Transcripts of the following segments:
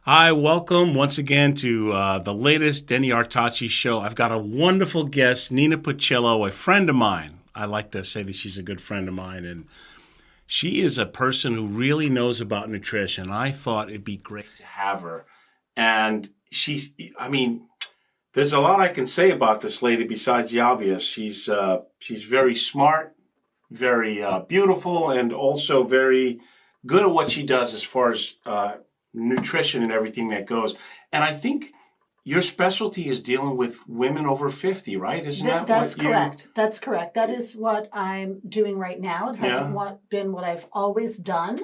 Hi, welcome once again to the latest Denny Artache show. I've got a wonderful guest, Nina Pucillo, a friend of mine. I like to say that she's a good friend of mine, and she is a person who really knows about nutrition. I thought it'd be great to have her. And there's a lot I can say about this lady besides the obvious. She's very smart, very beautiful, and also very good at what she does as far as nutrition and everything that goes. And I think your specialty is dealing with women over 50, right? Isn't that That's correct. That's correct. That is what I'm doing right now. It hasn't been what I've always done,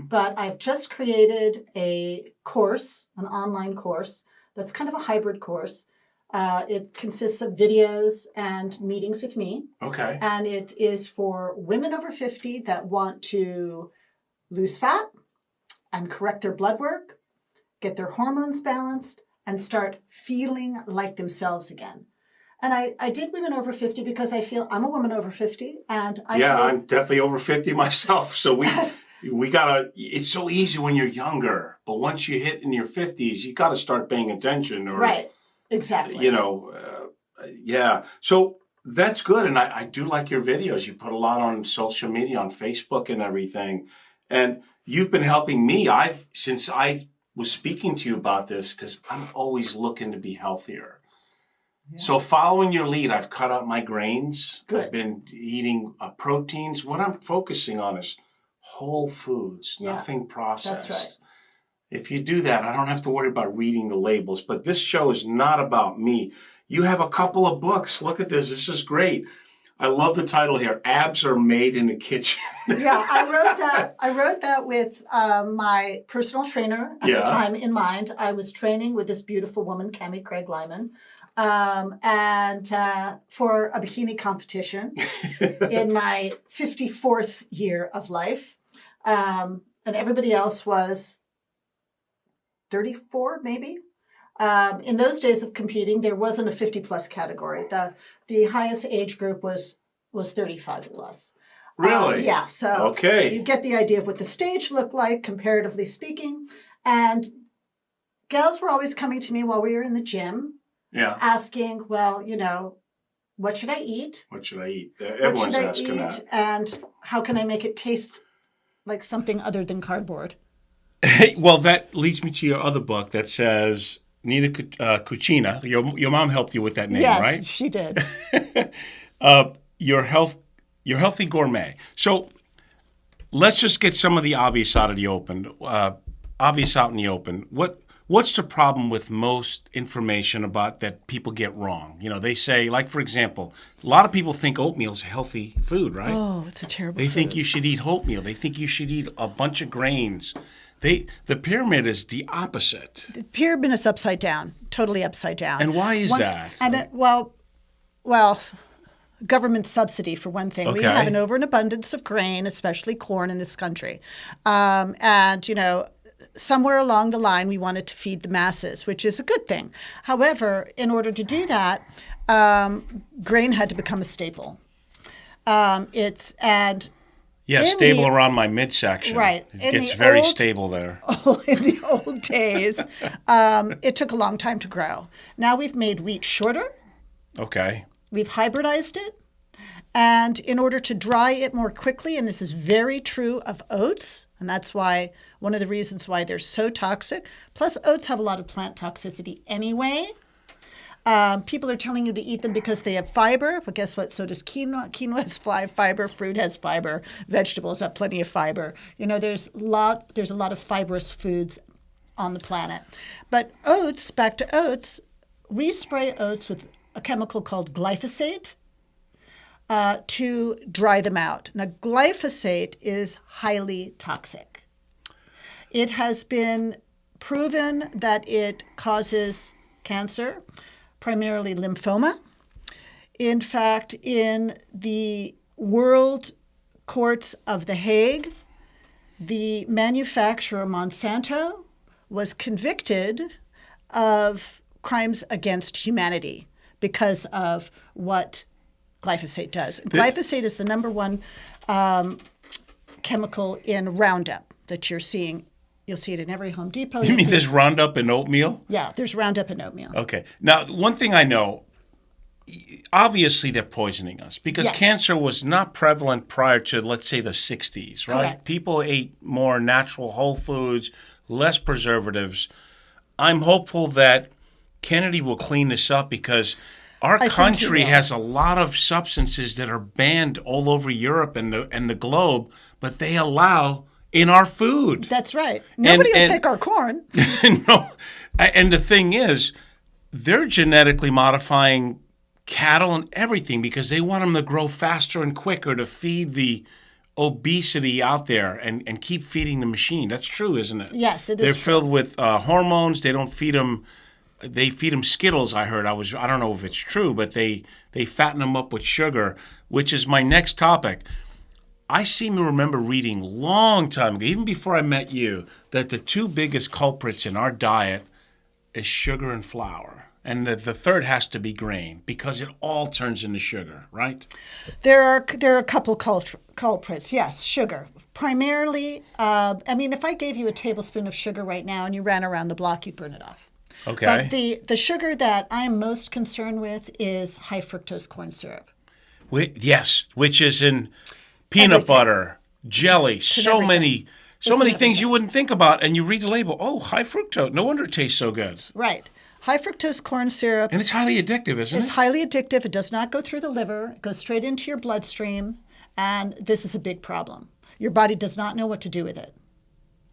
but I've just created a course, an online course, that's kind of a hybrid course. It consists of videos and meetings with me. Okay. And it is for women over 50 that want to lose fat and correct their blood work, get their hormones balanced, and start feeling like themselves again. And I did women over 50 because I feel I'm a woman over 50, and I'm definitely over 50 myself. So we gotta. It's so easy when you're younger, but once you hit in your 50s, you got to start paying attention. Right. Exactly. Yeah. So that's good, and I do like your videos. You put a lot on social media, on Facebook, and everything, and you've been helping me. Since I was speaking to you about this because I'm always looking to be healthier. Yeah. So following your lead, I've cut out my grains. Good. I've been eating proteins. What I'm focusing on is whole foods, nothing processed. That's right. If you do that, I don't have to worry about reading the labels. But this show is not about me. You have a couple of books. Look at this. This is great. I love the title here. Abs are made in the kitchen. Yeah, I wrote that with my personal trainer at the time in mind. I was training with this beautiful woman, Cammie Craig Lyman, and for a bikini competition in my 54th year of life. And everybody else was 34, maybe. In those days of competing, there wasn't a 50-plus category. The highest age group was 35 plus. Really? Yeah. So you get the idea of what the stage looked like, comparatively speaking. And gals were always coming to me while we were in the gym, asking, well, what should I eat? What should I eat? Everyone's asking that. And how can I make it taste like something other than cardboard? Well, that leads me to your other book that says Nina Cucina. Your mom helped you with that name, right? Yes, she did. Your healthy gourmet. So let's just get some of the obvious out in the open. What's the problem with most information about that people get wrong? They say, like, for example, a lot of people think oatmeal's a healthy food, right? Oh, it's a terrible They food. think you should eat oatmeal. They think you should eat a bunch of grains. The pyramid is the opposite. The pyramid is upside down, totally upside down. And why is that? And government subsidy for one thing. Okay. We have an overabundance of grain, especially corn, in this country, somewhere along the line we wanted to feed the masses, which is a good thing. However, in order to do that, grain had to become a staple. Stable around my midsection. Right. It gets very stable there. In the old days, it took a long time to grow. Now we've made wheat shorter. Okay. We've hybridized it. And in order to dry it more quickly, and this is very true of oats, and that's why one of the reasons why they're so toxic. Plus, oats have a lot of plant toxicity anyway. People are telling you to eat them because they have fiber, but guess what? So does quinoa. Quinoa has fiber. Fruit has fiber. Vegetables have plenty of fiber. There's a lot of fibrous foods on the planet. But oats, back to oats, we spray oats with a chemical called glyphosate to dry them out. Now, glyphosate is highly toxic. It has been proven that it causes cancer, primarily lymphoma. In fact, in the World Courts of The Hague, the manufacturer Monsanto was convicted of crimes against humanity because of what glyphosate does. Glyphosate is the number one chemical in Roundup that you're seeing You'll see it in every Home Depot. You mean there's Roundup in oatmeal? Yeah, there's Roundup in oatmeal. Okay. Now, one thing I know, obviously they're poisoning us because Yes. cancer was not prevalent prior to, let's say, the 60s, right? Correct. People ate more natural whole foods, less preservatives. I'm hopeful that Kennedy will clean this up because our think he country will. has a lot of substances that are banned all over Europe and the globe, but they allow in our food. That's right. Nobody will and- take our corn. No, and the thing is, they're genetically modifying cattle and everything because they want them to grow faster and quicker to feed the obesity out there and keep feeding the machine. That's true, isn't it? Yes, it is They're true. filled with hormones. They don't feed them. They feed them Skittles. I heard. I don't know if it's true, but they fatten them up with sugar, which is my next topic. I seem to remember reading long time ago, even before I met you, that the two biggest culprits in our diet is sugar and flour. And the third has to be grain because it all turns into sugar, right? There are a couple culprits. Yes, sugar. Primarily, if I gave you a tablespoon of sugar right now and you ran around the block, you'd burn it off. Okay. But the sugar that I'm most concerned with is high fructose corn syrup. Yes, which is in peanut Everything. butter, jelly, so everything. many It's in things everything. you wouldn't think about. And you read the label, oh, high fructose. No wonder it tastes so good. Right. High fructose corn syrup. And it's highly addictive, isn't It's it? highly addictive. It does not go through the liver. It goes straight into your bloodstream. And this is a big problem. Your body does not know what to do with it.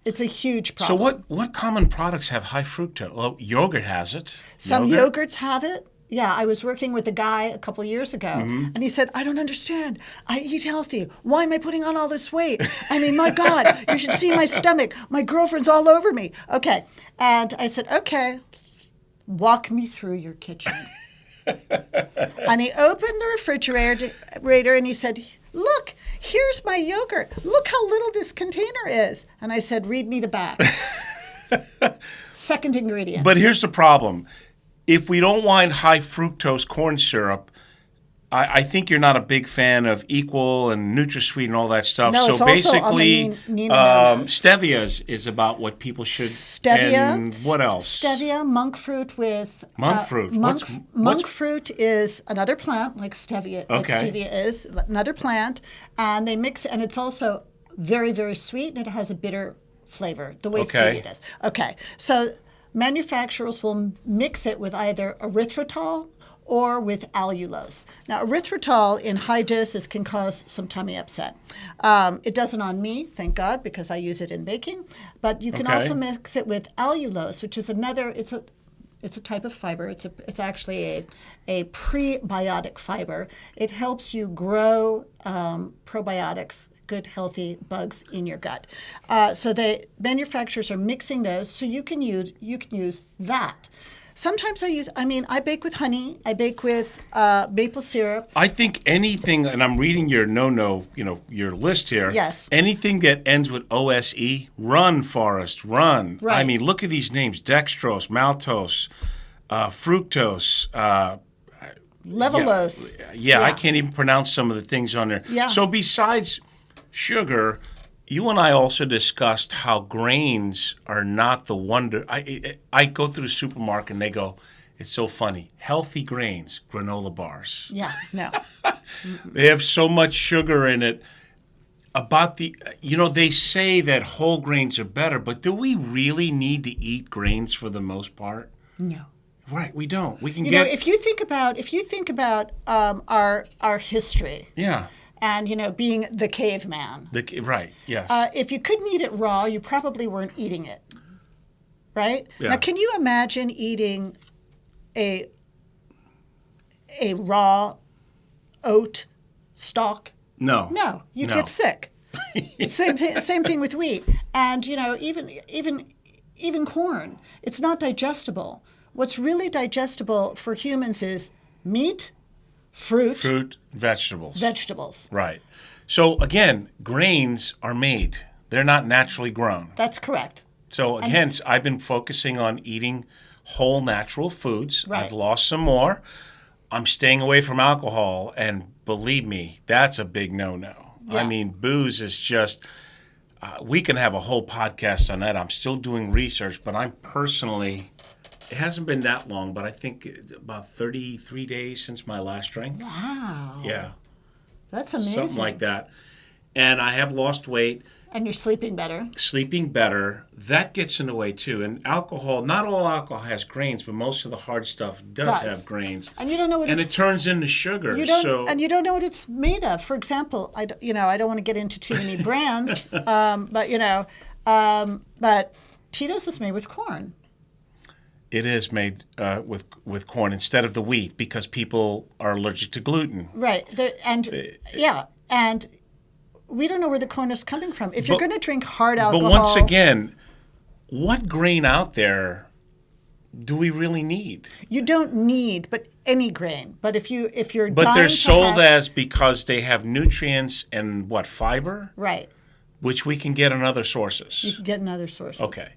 It's a huge So problem. what common products have high fructose? Well, yogurt has it. Some Yogurt? yogurts have it. Yeah, I was working with a guy a couple of years ago, and he said, I don't understand. I eat healthy. Why am I putting on all this weight? I mean, my God, you should see my stomach. My girlfriend's all over me. Okay. And I said, okay, walk me through your kitchen. And he opened the refrigerator and he said, look, here's my yogurt. Look how little this container is. And I said, read me the back. Second ingredient. But here's the problem. If we don't want high fructose corn syrup, I think you're not a big fan of Equal and NutraSweet and all that stuff. No, so it's also on the basically, Nina Notice. stevia is about what people should. Stevia. And what else? Stevia, monk fruit with Monk fruit. Monk fruit is another plant, like stevia. Like Okay. stevia is another plant, and they mix, and it's also very, very sweet, and it has a bitter flavor, the way Okay. stevia does. Okay, so manufacturers will mix it with either erythritol or with allulose. Now, erythritol in high doses can cause some tummy upset. It doesn't on me, thank God, because I use it in baking. But you can Okay. also mix it with allulose, which is another. It's a type of fiber. It's actually a prebiotic fiber. It helps you grow probiotics, good healthy bugs in your gut. So the manufacturers are mixing those, so you can use that. Sometimes I bake with honey. I bake with maple syrup. I think anything, and I'm reading your your list here. Yes. Anything that ends with OSE, run, Forrest, run. Right. I mean, look at these names: dextrose, maltose, fructose. Levulose. Yeah, I can't even pronounce some of the things on there. Yeah. So besides sugar, you and I also discussed how grains are not the wonder. I go through the supermarket and they go, it's so funny. Healthy grains, granola bars. Yeah, no. They have so much sugar in it. They say that whole grains are better, but do we really need to eat grains for the most part? No. Right, we don't. We can You get know, if you think about our history, yeah. and being the caveman, Right. Yes. if you couldn't eat it raw, you probably weren't eating it, right? Yeah. Now, can you imagine eating a raw oat stalk? no. No, you'd No. get sick. Same thing with wheat, and even corn. It's not digestible. What's really digestible for humans is meat, fruit, vegetables. vegetables. Right. So again, grains are made. They're not naturally grown. That's correct. So hence, I've been focusing on eating whole natural foods. Right. I've lost some more. I'm staying away from alcohol, and believe me, that's a big no-no. Yeah. I mean, booze is just. we can have a whole podcast on that. I'm still doing research, but I'm personally, it hasn't been that long, but I think about 33 days since my last drink. Wow. Yeah. That's amazing. Something like that. And I have lost weight. And you're sleeping better. Sleeping better. That gets in the way too. And alcohol, not all alcohol has grains, but most of the hard stuff does have grains. And you don't know what and it turns into sugar. And you don't know what it's made of. For example, I don't want to get into too many brands, but Tito's is made with corn. It is made with corn instead of the wheat because people are allergic to gluten. Right. And we don't know where the corn is coming from. If you're going to drink hard alcohol... But once again, what grain out there do we really need? You don't need any grain. But if you're But they're sold as because they have nutrients and fiber? Right. Which we can get in other sources. You can get in other sources. Okay.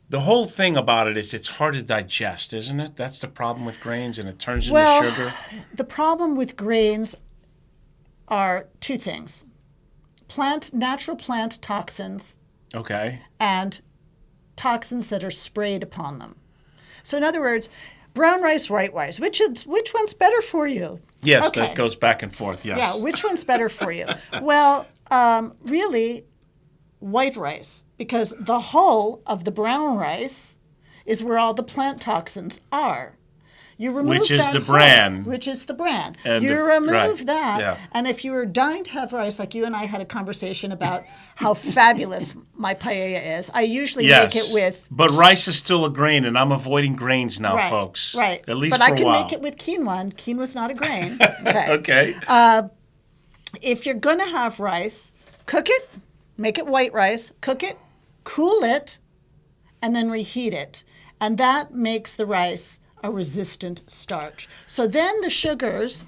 The whole thing about it is it's hard to digest, isn't it? That's the problem with grains, and it turns into sugar. The problem with grains are two things. Natural plant toxins. Okay. And toxins that are sprayed upon them. So in other words, brown rice, white rice, which one's better for you? Yes, okay. That goes back and forth, yes. Yeah, which one's better for you? Well, really, white rice, because the hull of the brown rice is where all the plant toxins are. You remove which is that the bran. Which is the bran. And you remove that, and if you were dying to have rice, like you and I had a conversation about how fabulous my paella is, I usually make it with... But rice is still a grain, and I'm avoiding grains now, folks. Right. At least for a while. But I can make it with quinoa, and quinoa's not a grain. Okay. If you're going to have rice, cook it, make it white rice, cook it, cool it, and then reheat it. And that makes the rice a resistant starch. So then the sugars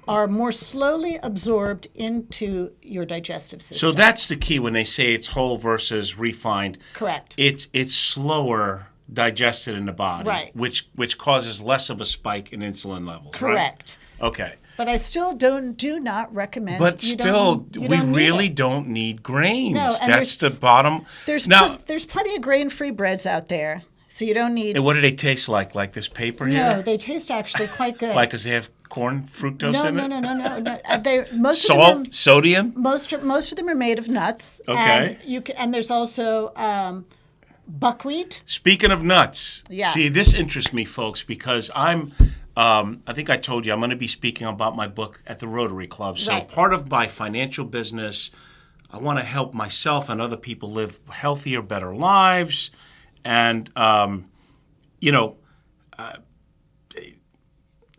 are more slowly absorbed into your digestive system. So that's the key when they say it's whole versus refined. Correct. It's slower digested in the body, right? Which causes less of a spike in insulin levels. Correct. Right? Okay. But I still do not recommend. But we really don't need grains. No, that's the bottom. There's plenty of grain-free breads out there. So you don't need... And what do they taste like? Like this paper here? No, they taste actually quite good. Like, does they have corn fructose in it? No. Salt? Sodium? Most of them are made of nuts. Okay. And there's also buckwheat. Speaking of nuts. Yeah. See, this interests me, folks, because I think I told you I'm going to be speaking about my book at the Rotary Club. So part of my financial business, I want to help myself and other people live healthier, better lives. And,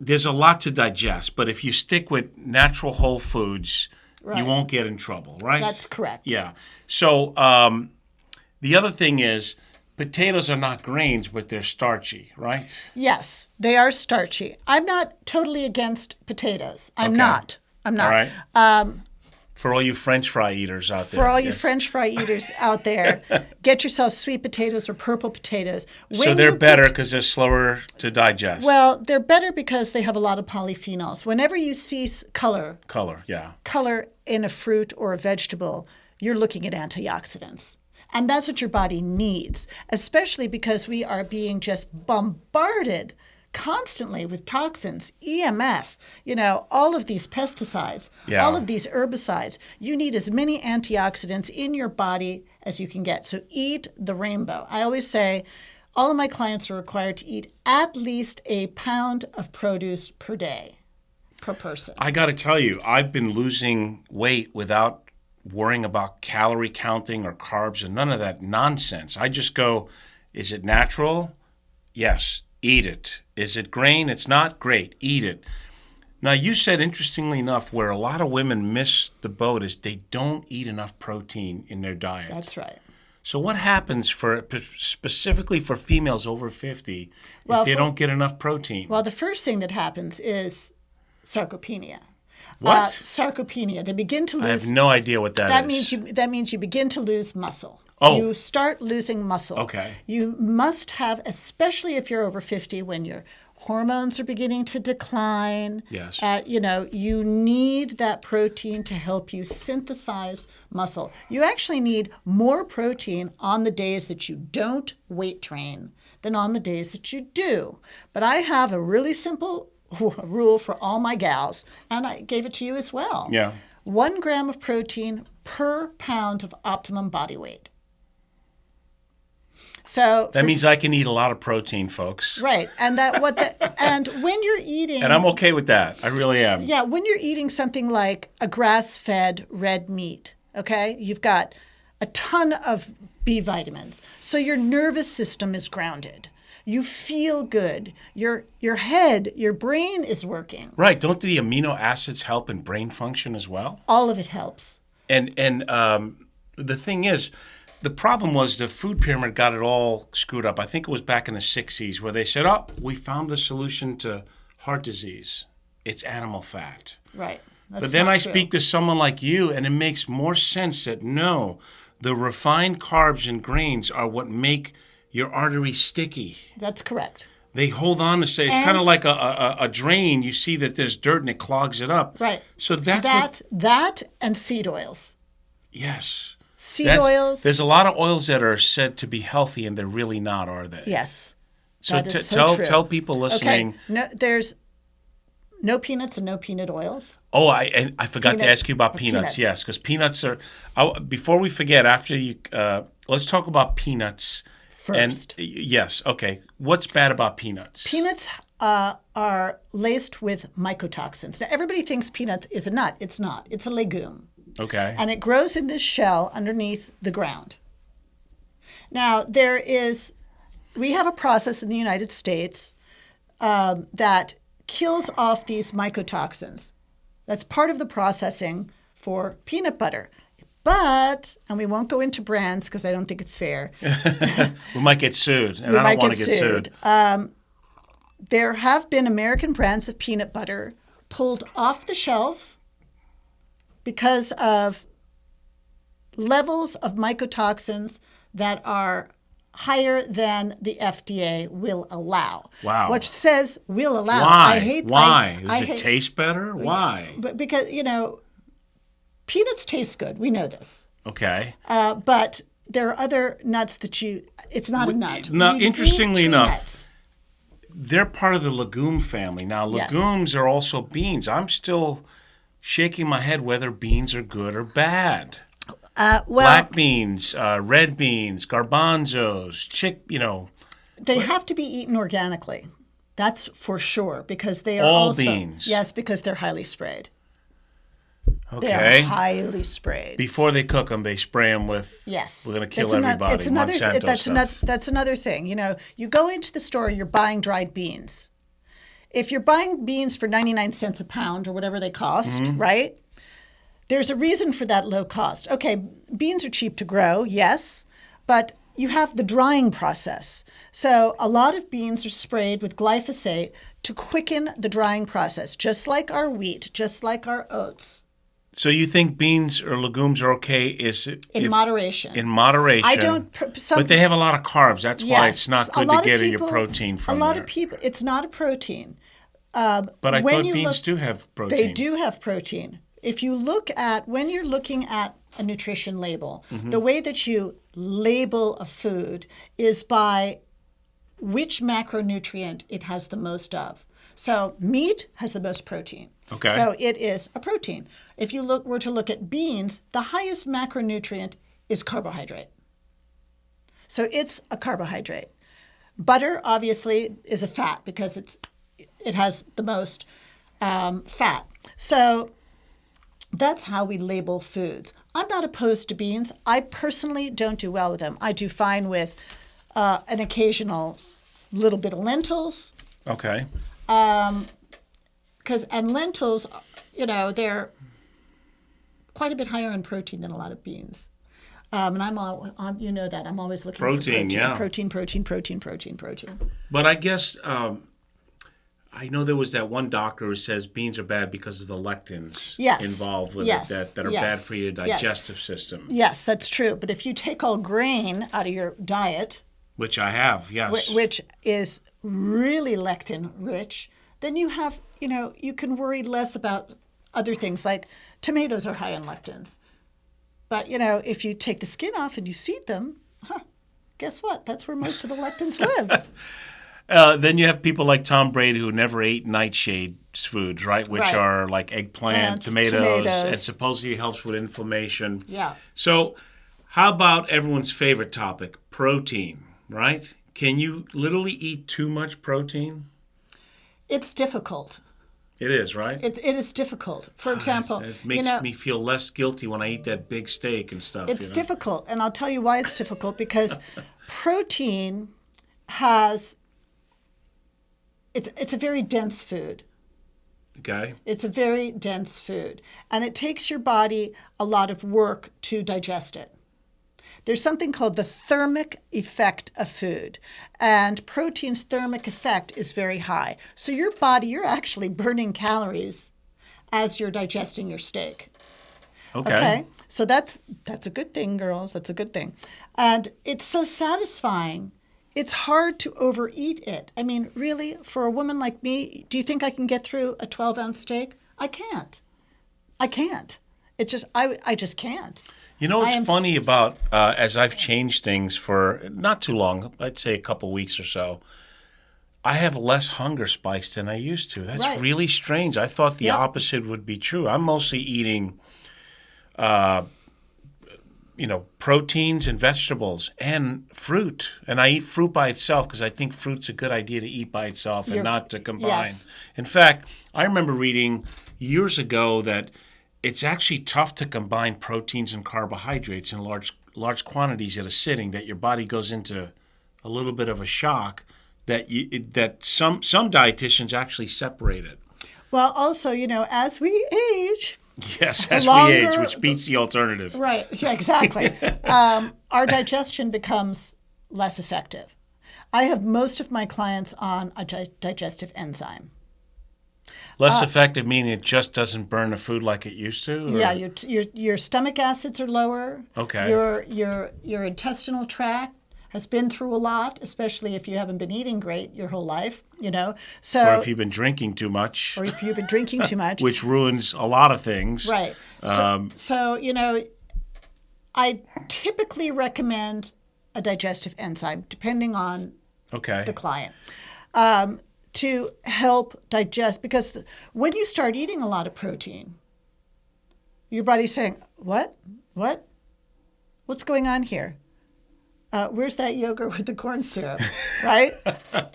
there's a lot to digest. But if you stick with natural whole foods, you won't get in trouble, right? That's correct. Yeah. So the other thing is potatoes are not grains, but they're starchy, right? Yes, they are starchy. I'm not totally against potatoes. I'm not. All right. For all you French fry eaters out there. For all you French fry eaters out there, get yourself sweet potatoes or purple potatoes. So they're better because they're slower to digest. Well, they're better because they have a lot of polyphenols. Whenever you see color in a fruit or a vegetable, you're looking at antioxidants. And that's what your body needs, especially because we are being just bombarded constantly with toxins, EMF, all of these pesticides, all of these herbicides. You need as many antioxidants in your body as you can get. So eat the rainbow. I always say all of my clients are required to eat at least a pound of produce per day, per person. I got to tell you, I've been losing weight without worrying about calorie counting or carbs and none of that nonsense. I just go, is it natural? Yes. Eat it. Is it grain? It's not. Great. Eat it. Now, you said, interestingly enough, where a lot of women miss the boat is they don't eat enough protein in their diet. That's right. So what happens specifically for females over 50 if they don't get enough protein? Well, the first thing that happens is sarcopenia. What? Sarcopenia. They begin to lose... I have no idea what that is. That means you begin to lose muscle. Oh. You start losing muscle. Okay. You must have, especially if you're over 50, when your Hormones are beginning to decline. Yes. You need that protein to help you synthesize muscle. You actually need more protein on the days that you don't weight train than on the days that you do. But I have a really simple rule for all my gals, and I gave it to you as well. Yeah. 1 gram of protein per pound of optimum body weight. So that means I can eat a lot of protein, folks. Right. And when you're eating, And I'm okay with that. I really am. Yeah, when you're eating something like a grass-fed red meat, okay? You've got a ton of B vitamins. So your nervous system is grounded. You feel good. Your head, your brain is working. Right. Don't the amino acids help in brain function as well? All of it helps. And the thing is, the problem was the food pyramid got it all screwed up. I think it was back in the 60s where they said, oh, we found the solution to heart disease. It's animal fat. Right. But then I speak to someone like you, and it makes more sense that no, the refined carbs and grains are what make your arteries sticky. That's correct. They hold on to say it's kind of like a drain. You see that there's dirt and it clogs it up. Right. So that's that and seed oils. Yes. Seed oils. There's a lot of oils that are said to be healthy, and they're really not, are they? Yes. So that is so true. Tell people listening. Okay. No, there's no peanuts and no peanut oils. Oh, I forgot to ask you about peanuts. Yes, because peanuts are. Before we forget, after you, let's talk about peanuts first. And yes, okay. What's bad about peanuts? Peanuts are laced with mycotoxins. Now, everybody thinks peanuts is a nut. It's not. It's a legume. Okay. And it grows in this shell underneath the ground. Now, we have a process in the United States that kills off these mycotoxins. That's part of the processing for peanut butter. But, and we won't go into brands because I don't think it's fair. We might get sued, and I don't want to get sued. There have been American brands of peanut butter pulled off the shelves because of levels of mycotoxins that are higher than the FDA will allow. Wow. Which says will allow. Why? Why? Does it taste better? Why? Because, peanuts taste good. We know this. Okay. But there are other nuts that it's not a nut. Now, interestingly enough, they're part of the legume family. Now, legumes are also beans. I'm still shaking my head whether beans are good or bad. Black beans, red beans, garbanzos, They have to be eaten organically. That's for sure, because they are all beans. Yes, because they're highly sprayed. Okay. They are highly sprayed. Before they cook them, they spray them with. Yes. We're going to kill everybody. That's another thing. You go into the store, you're buying dried beans. If you're buying beans for 99 cents a pound or whatever they cost, right? There's a reason for that low cost. Okay, beans are cheap to grow, yes, but you have the drying process. So a lot of beans are sprayed with glyphosate to quicken the drying process, just like our wheat, just like our oats. So you think beans or legumes are okay in moderation? In moderation. I don't. But they have a lot of carbs. That's why it's not good to get your protein from there. A lot of people, it's not a protein. But I thought beans do have protein. They do have protein. If you look at, when you're looking at a nutrition label, the way that you label a food is by which macronutrient it has the most of. So meat has the most protein. Okay. So it is a protein. If you were to look at beans, the highest macronutrient is carbohydrate. So it's a carbohydrate. Butter, obviously, is a fat because it has the most fat. So that's how we label foods. I'm not opposed to beans. I personally don't do well with them. I do fine with an occasional little bit of lentils. Okay. And lentils, they're quite a bit higher in protein than a lot of beans. And I'm always looking for protein. Yeah. Protein. But I guess I know there was that one doctor who says beans are bad because of the lectins involved with it that are bad for your digestive system. Yes, that's true. But if you take all grain out of your diet, Which I have, yes. which is really lectin rich, then you have, you can worry less about other things like tomatoes are high in lectins. But, if you take the skin off and you seed them, guess what? That's where most of the lectins live. Then you have people like Tom Brady who never ate nightshade foods, right? Which Right. are like eggplant, tomatoes, and supposedly helps with inflammation. Yeah. So how about everyone's favorite topic, protein, right? Can you literally eat too much protein? It's difficult. It is, right? It is difficult. For example, It makes me feel less guilty when I eat that big steak and stuff. it's difficult. And I'll tell you why it's difficult, because protein has, it's a very dense food. Okay. It's a very dense food. And it takes your body a lot of work to digest it. There's something called the thermic effect of food. And protein's thermic effect is very high. So your body, you're actually burning calories as you're digesting your steak. Okay. So that's a good thing, girls. That's a good thing. And it's so satisfying. It's hard to overeat it. I mean, really, for a woman like me, do you think I can get through a 12-ounce steak? I can't. It just, I just can't. You know what's funny about, as I've changed things for not too long, I'd say a couple weeks or so, I have less hunger spikes than I used to. That's Right. really strange. I thought the Yep. opposite would be true. I'm mostly eating, proteins and vegetables and fruit. And I eat fruit by itself because I think fruit's a good idea to eat by itself and not to combine. Yes. In fact, I remember reading years ago that it's actually tough to combine proteins and carbohydrates in large quantities at a sitting, that your body goes into a little bit of a shock, that some dietitians actually separate it. Well, also, as we age, Yes, as we longer- age, which beats the alternative. right, yeah, exactly, our digestion becomes less effective. I have most of my clients on a digestive enzyme. Less effective meaning it just doesn't burn the food like it used to? Or? Yeah, your stomach acids are lower. Okay. Your intestinal tract has been through a lot, especially if you haven't been eating great your whole life, So, Or if you've been drinking too much, or if you've been drinking too much. which ruins a lot of things. Right. So, I typically recommend a digestive enzyme, depending on Okay. the client, to help digest. Because when you start eating a lot of protein, your body's saying, what? What's going on here? Where's that yogurt with the corn syrup, right?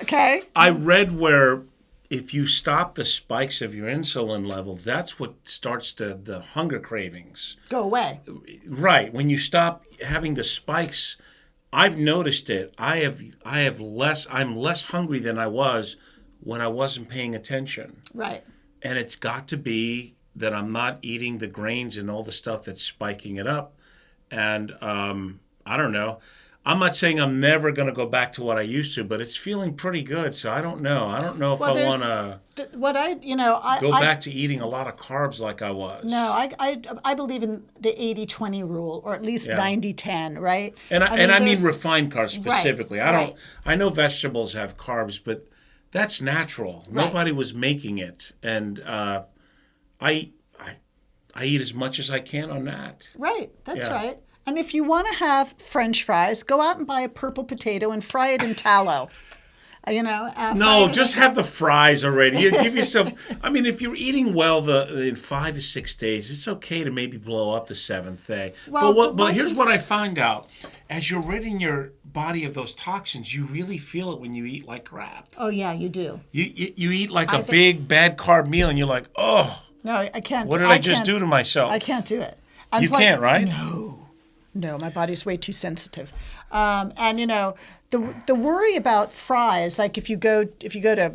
Okay. I read where if you stop the spikes of your insulin level, that's what starts the hunger cravings. Go away. Right. When you stop having the spikes, I've noticed it. I'm less hungry than I was when I wasn't paying attention. Right. And it's got to be that I'm not eating the grains and all the stuff that's spiking it up. And I don't know. I'm not saying I'm never going to go back to what I used to, but it's feeling pretty good. So I don't know. I don't know if I want to go back to eating a lot of carbs like I was. No, I believe in the 80-20 rule, or at least 90-10, right? And I mean there's- refined carbs specifically. Right. I know vegetables have carbs, but that's natural. Right. Nobody was making it, and I eat as much as I can on that. Right, that's Yeah. right. And if you want to have French fries, go out and buy a purple potato and fry it in tallow. No, just have the fries already. You give yourself. I mean, if you're eating well in 5 to 6 days, it's okay to maybe blow up the 7th day. Well, but here's what I find out: as you're ridding your body of those toxins, you really feel it when you eat like crap. Oh yeah, you do. You eat like a big bad carb meal, and you're like, oh, No, I can't. what did I just do to myself? I can't do it. You can't, right? No, my body's way too sensitive. And the worry about fries, like if you go to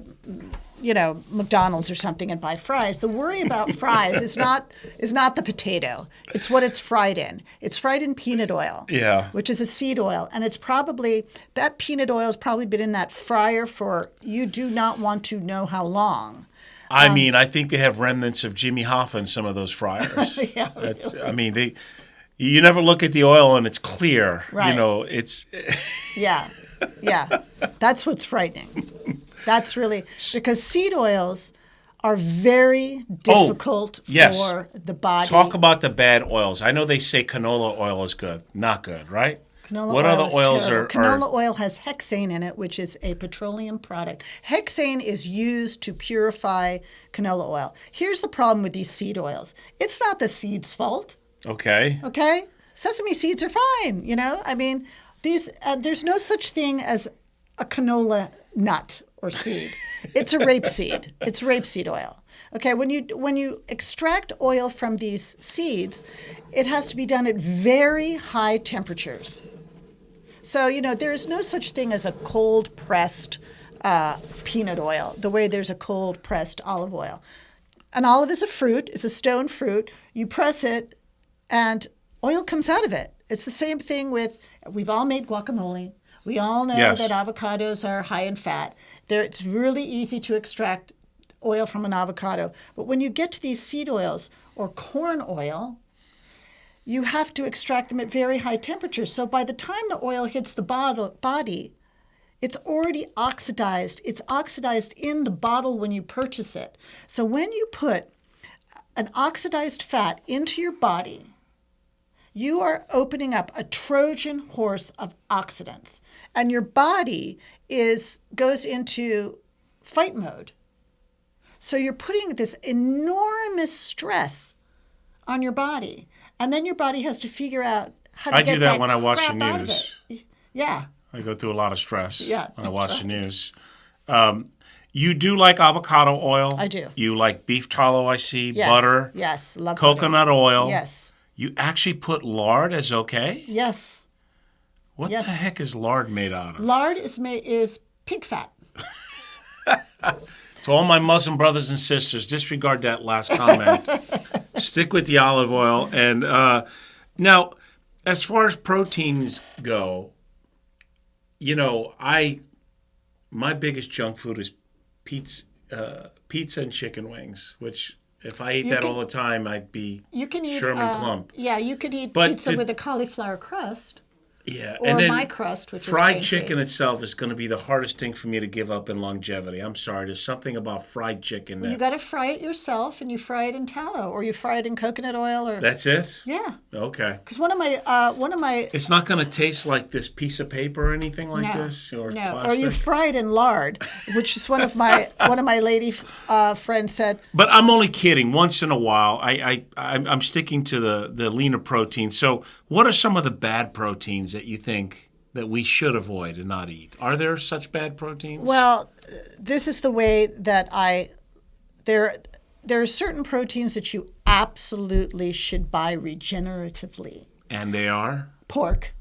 McDonald's or something and buy fries, the worry about fries is not the potato. It's what it's fried in. It's fried in peanut oil. Yeah. Which is a seed oil, and that peanut oil has probably been in that fryer for, you do not want to know how long. I mean, I think they have remnants of Jimmy Hoffa in some of those fryers. Yeah, I mean, you never look at the oil and it's clear. Right. It's Yeah. Yeah. That's what's frightening. That's really because seed oils are very difficult yes. for the body. Talk about the bad oils. I know they say canola oil is good. Not good, right? Canola what oil other is oils terrible. are? Canola oil has hexane in it, which is a petroleum product. Hexane is used to purify canola oil. Here's the problem with these seed oils. It's not the seed's fault. Okay. Okay? Sesame seeds are fine, you know? I mean, these there's no such thing as a canola nut or seed. It's a rapeseed. It's rapeseed oil. Okay, when you extract oil from these seeds, it has to be done at very high temperatures. So, you know, there is no such thing as a cold pressed peanut oil, the way there's a cold pressed olive oil. An olive is a fruit, it's a stone fruit. You press it and oil comes out of it. It's the same thing with, we've all made guacamole. We all know Yes. that avocados are high in fat. It's really easy to extract oil from an avocado. But when you get to these seed oils or corn oil, you have to extract them at very high temperatures. So by the time the oil hits the body, it's already oxidized. It's oxidized in the bottle when you purchase it. So when you put an oxidized fat into your body, you are opening up a Trojan horse of oxidants. And your body goes into fight mode. So you're putting this enormous stress on your body. And then your body has to figure out how to I get do that when I watch the crap out of news. it. Yeah. I go through a lot of stress Yeah, when I that's watch right. the news. You do like avocado oil? I do. You like beef tallow, I see, Yes. butter, Yes. Love coconut oil. butter. Yes. You actually put lard as okay? Yes. What Yes. the heck is lard made out of? Lard is pig fat. To all my Muslim brothers and sisters, disregard that last comment. Stick with the olive oil. And now, as far as proteins go, you know, my biggest junk food is pizza and chicken wings, which if I ate that all the time, I'd be You can eat Sherman Clump. Yeah, you could eat But pizza with a cauliflower crust. Yeah, Or and then my crust, which is fried grain-free. chicken itself is going to be the hardest thing for me to give up in longevity. I'm sorry, there's something about fried chicken that You got to fry it yourself, and you fry it in tallow, or you fry it in coconut oil, or that's it. yeah. Okay, Because one of my it's not going to taste like this piece of paper or anything like this, or no, or plastic. you fry it in lard, which is one of my lady friends said. But I'm only kidding. Once in a while, I'm sticking to the leaner protein. So, what are some of the bad proteins that you think that we should avoid and not eat? Are there such bad proteins? Well, this is the way that there are certain proteins that you absolutely should buy regeneratively. And they are? Pork,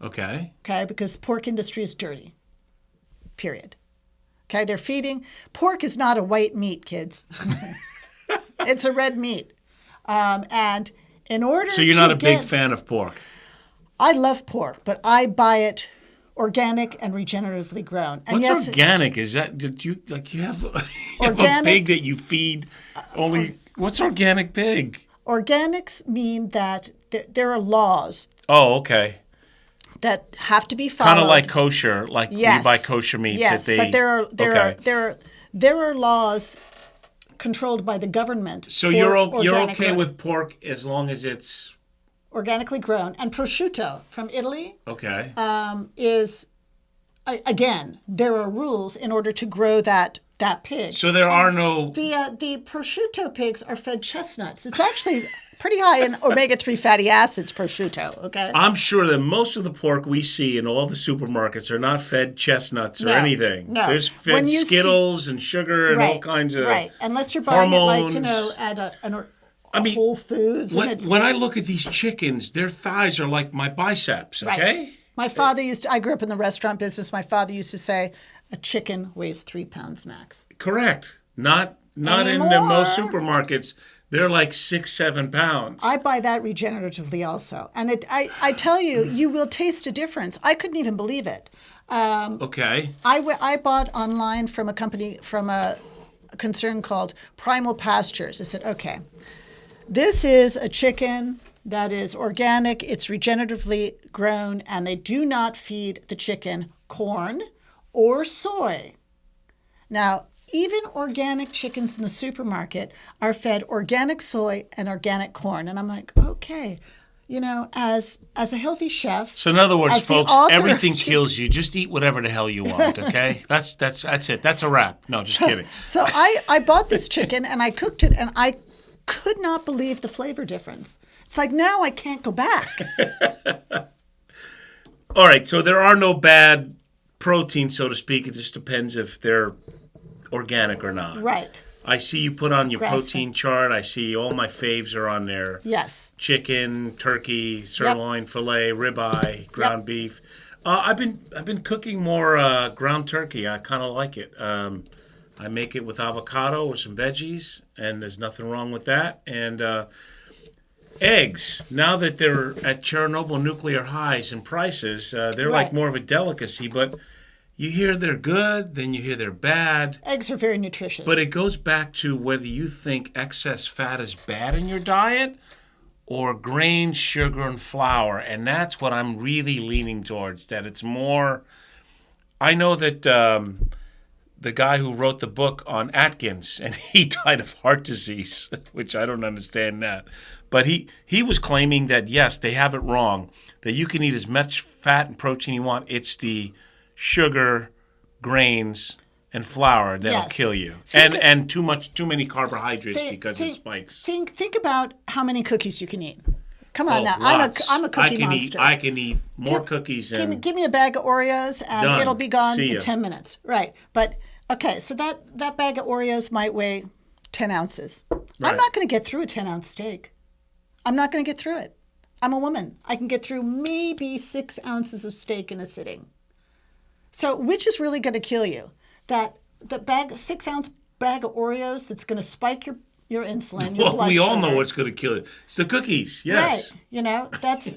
Okay. okay, because the pork industry is dirty. Period. Okay, they're feeding. Pork is not a white meat, kids. It's a red meat. And in order So you're to not a big get- fan of pork? I love pork, but I buy it organic and regeneratively grown. And What's yes, organic? Is that did you like you have, you have a Organic- pig that you feed only? What's organic pig? organics mean that there are laws Oh, okay. that have to be followed. Kind of like kosher, like Yes. we buy kosher meats. Yes, that they, but okay. there are laws controlled by the government. So for you're organic okay growth. with pork as long as it's organically grown, and prosciutto from Italy okay. is again, there are rules in order to grow that pig. So there are no. The prosciutto pigs are fed chestnuts. It's actually pretty high in omega-3 fatty acids, prosciutto, okay? I'm sure that most of the pork we see in all the supermarkets are not fed chestnuts or No, anything. no. There's fed When you Skittles and sugar and all kinds of right. Unless you're buying it like, hormones. at I mean, Whole Foods. and it's, When I look at these chickens, their thighs are like my biceps, okay? Right. My father I grew up in the restaurant business. My father used to say, a chicken weighs 3 pounds max. Correct. Not in the most supermarkets. They're like 6-7 pounds. I buy that regeneratively also. And I tell you, you will taste a difference. I couldn't even believe it. Okay. I bought online from a concern called Primal Pastures. I said, okay, this is a chicken that is organic, it's regeneratively grown, and they do not feed the chicken corn, or soy. Now, even organic chickens in the supermarket are fed organic soy and organic corn. And I'm like, okay, as a healthy chef. So in other words, as the folks, author of everything kills you. Just eat whatever the hell you want, okay? That's it. That's a wrap. No, just kidding. So I bought this chicken and I cooked it and I could not believe the flavor difference. It's like now I can't go back. All right, so there are no bad proteins, so to speak. It just depends if they're organic or not. Right. I see you put on your Grass-fed. protein chart. I see all my faves are on there. Yes. Chicken, turkey, sirloin, filet, ribeye, ground beef. I've been cooking more ground turkey. I kind of like it. I make it with avocado or some veggies, and there's nothing wrong with that. And eggs, now that they're at Chernobyl nuclear highs in prices, they're like more of a delicacy. But you hear they're good, then you hear they're bad. Eggs are very nutritious. But it goes back to whether you think excess fat is bad in your diet or grains, sugar, and flour. And that's what I'm really leaning towards, that it's more. I know that the guy who wrote the book on Atkins, and he died of heart disease, which I don't understand that. But he was claiming that, yes, they have it wrong, that you can eat as much fat and protein you want. It's the sugar, grains, and flour that'll kill you, and too many carbohydrates because it spikes. Think about how many cookies you can eat. Come on now, lots. I'm a cookie monster. I can eat more cookies than. Give me a bag of Oreos and Done. it'll be gone See in ya. 10 minutes. Right, but okay, so that bag of Oreos might weigh 10 ounces. Right. I'm not going to get through a 10-ounce steak. I'm not going to get through it. I'm a woman. I can get through maybe 6 ounces of steak in a sitting. So which is really going to kill you? The 6-ounce bag of Oreos that's going to spike your insulin, your blood we all sugar. know what's going to kill you. It's the cookies, yes. Right. That's,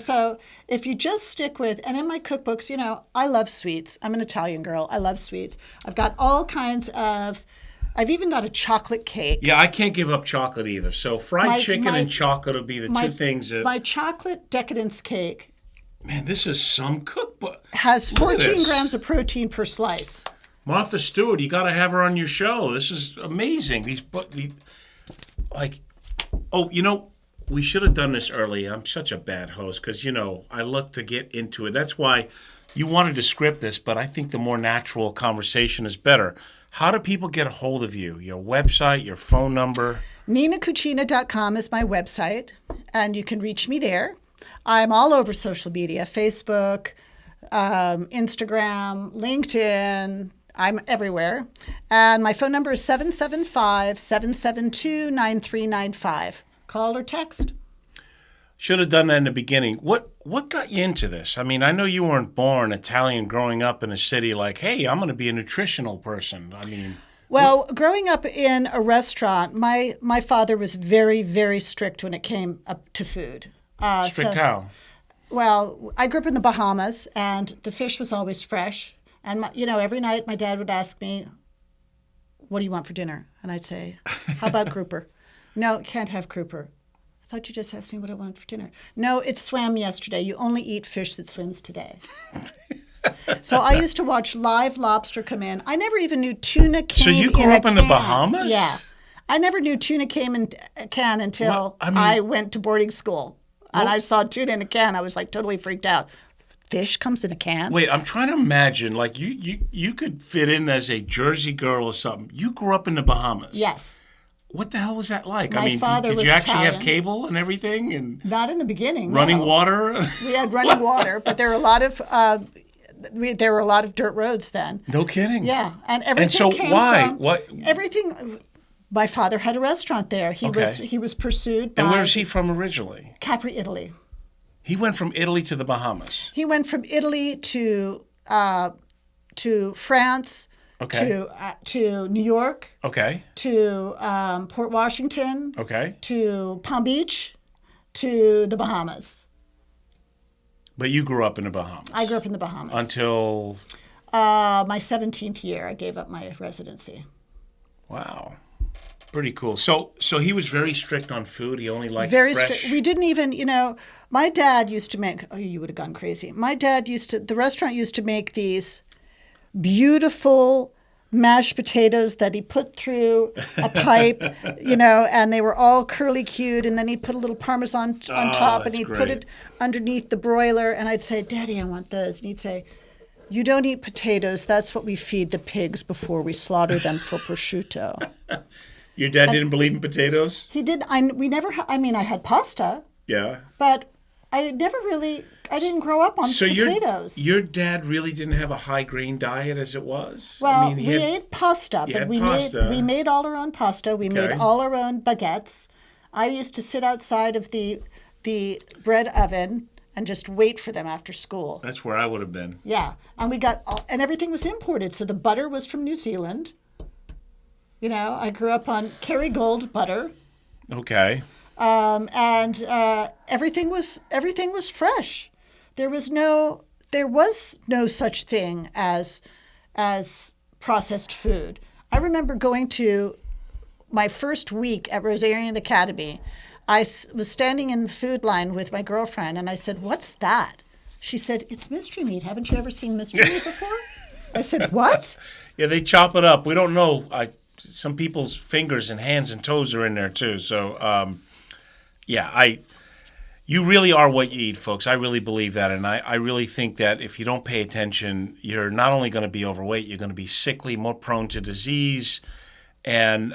so if you just stick with, and in my cookbooks, I love sweets. I'm an Italian girl. I love sweets. I've got all kinds of, I've even got a chocolate cake. Yeah, I can't give up chocolate either. So fried chicken and chocolate will be the two things that. My chocolate decadence cake. Man, this is some cookbook. Has 14 grams of protein per slice. Martha Stewart, you got to have her on your show. This is amazing. We should have done this early. I'm such a bad host because, I look to get into it. That's why you wanted to script this, but I think the more natural conversation is better. How do people get a hold of you? Your website, your phone number? NinaKuchina.com is my website, and you can reach me there. I'm all over social media, Facebook, Instagram, LinkedIn. I'm everywhere. And my phone number is 775-772-9395. Call or text. Should have done that in the beginning. What got you into this? I mean, I know you weren't born Italian growing up in a city like, hey, I'm going to be a nutritional person. I mean... Well, growing up in a restaurant, my father was very, very strict when it came up to food. Strict how? Well, I grew up in the Bahamas, and the fish was always fresh. And, every night my dad would ask me, what do you want for dinner? And I'd say, how about grouper? No, can't have grouper. I thought you just asked me what I wanted for dinner. No, it swam yesterday. You only eat fish that swims today. So I used to watch live lobster come in. I never even knew tuna came in a can. So you grew up in the Bahamas? Yeah. I never knew tuna came in a can until I went to boarding school. And I saw tuna in a can. I was like totally freaked out. Fish comes in a can? Wait, I'm trying to imagine, like you could fit in as a Jersey girl or something. You grew up in the Bahamas. Yes. What the hell was that like? My father did was you actually Italian. have cable and everything? And not in the beginning. Running no. water? We had running water, but there were a lot of dirt roads then. No kidding. Yeah, and everything. And so came why? From, What? Everything. My father had a restaurant there. He was pursued by. And where was he from originally? Capri, Italy. He went from Italy to the Bahamas. He went from Italy to France. Okay. To New York. Okay. To Port Washington. Okay. To Palm Beach. To the Bahamas. But you grew up in the Bahamas. I grew up in the Bahamas. Until? My 17th year, I gave up my residency. Wow. Pretty cool. So he was very strict on food. He only liked Very fresh. strict. We didn't even, my dad used to make, oh, you would have gone crazy. My dad the restaurant used to make these beautiful mashed potatoes that he put through a pipe, and they were all curly cued. And then he'd put a little Parmesan on top and he'd put it underneath the broiler. And I'd say, Daddy, I want those. And he'd say, you don't eat potatoes. That's what we feed the pigs before we slaughter them for prosciutto. Your dad didn't believe in potatoes? He did. I had pasta, Yeah. but I didn't grow up on potatoes. Your dad really didn't have a high grain diet as it was? Well, we ate pasta, but we made all our own pasta. We made all our own baguettes. I used to sit outside of the bread oven and just wait for them after school. That's where I would have been. Yeah, and and everything was imported. So the butter was from New Zealand. I grew up on Kerrygold butter. Okay. And everything was fresh. There was no such thing as processed food. I remember going to my first week at Rosarian Academy. I was standing in the food line with my girlfriend, and I said, "What's that?" She said, "It's mystery meat. Haven't you ever seen mystery meat before?" I said, "What?" Yeah, they chop it up. We don't know. Some people's fingers and hands and toes are in there too. So, you really are what you eat, folks. I really believe that. And I really think that if you don't pay attention, you're not only going to be overweight, you're going to be sickly, more prone to disease. And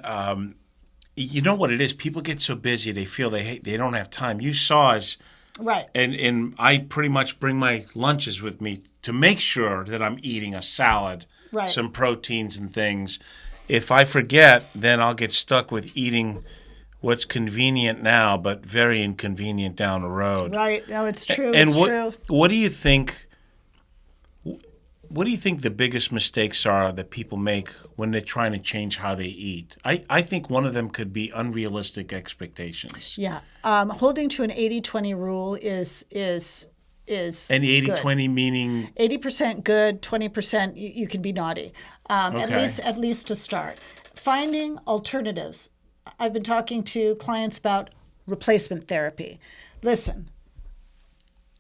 you know what it is? People get so busy, they feel they don't have time. You saw us. Right. And I pretty much bring my lunches with me to make sure that I'm eating a salad, some proteins and things. If I forget, then I'll get stuck with eating what's convenient now, but very inconvenient down the road. Right. No, it's true. True. What do you think? What do you think the biggest mistakes are that people make when they're trying to change how they eat? I think one of them could be unrealistic expectations. Yeah. Holding to an 80-20 rule is And 80-20 meaning 80% good, 20% you can be naughty. At least to start. Finding alternatives. I've been talking to clients about replacement therapy. Listen,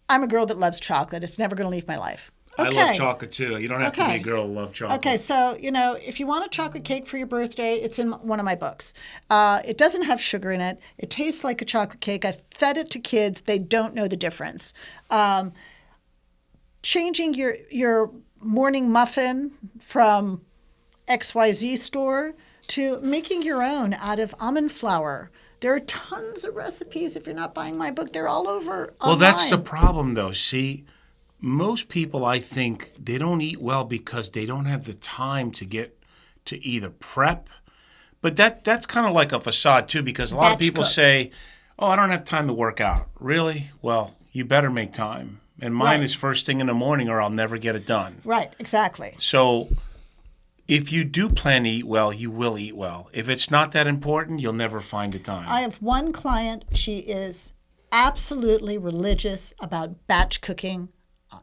I'm a girl that loves chocolate. It's never going to leave my life. Okay. I love chocolate too. You don't have to be a girl to love chocolate. Okay, so, if you want a chocolate cake for your birthday, it's in one of my books. It doesn't have sugar in it. It tastes like a chocolate cake. I fed it to kids. They don't know the difference. Changing your morning muffin from XYZ store to making your own out of almond flour. There are tons of recipes. If you're not buying my book, they're all over online. Well, that's the problem, though. See, most people, I think, they don't eat well because they don't have the time to get to either prep. But that's kind of like a facade, too, because a lot of people say, oh, I don't have time to work out. Really? Well, you better make time. And mine is first thing in the morning or I'll never get it done. Right, exactly. So if you do plan to eat well, you will eat well. If it's not that important, you'll never find the time. I have one client. She is absolutely religious about batch cooking.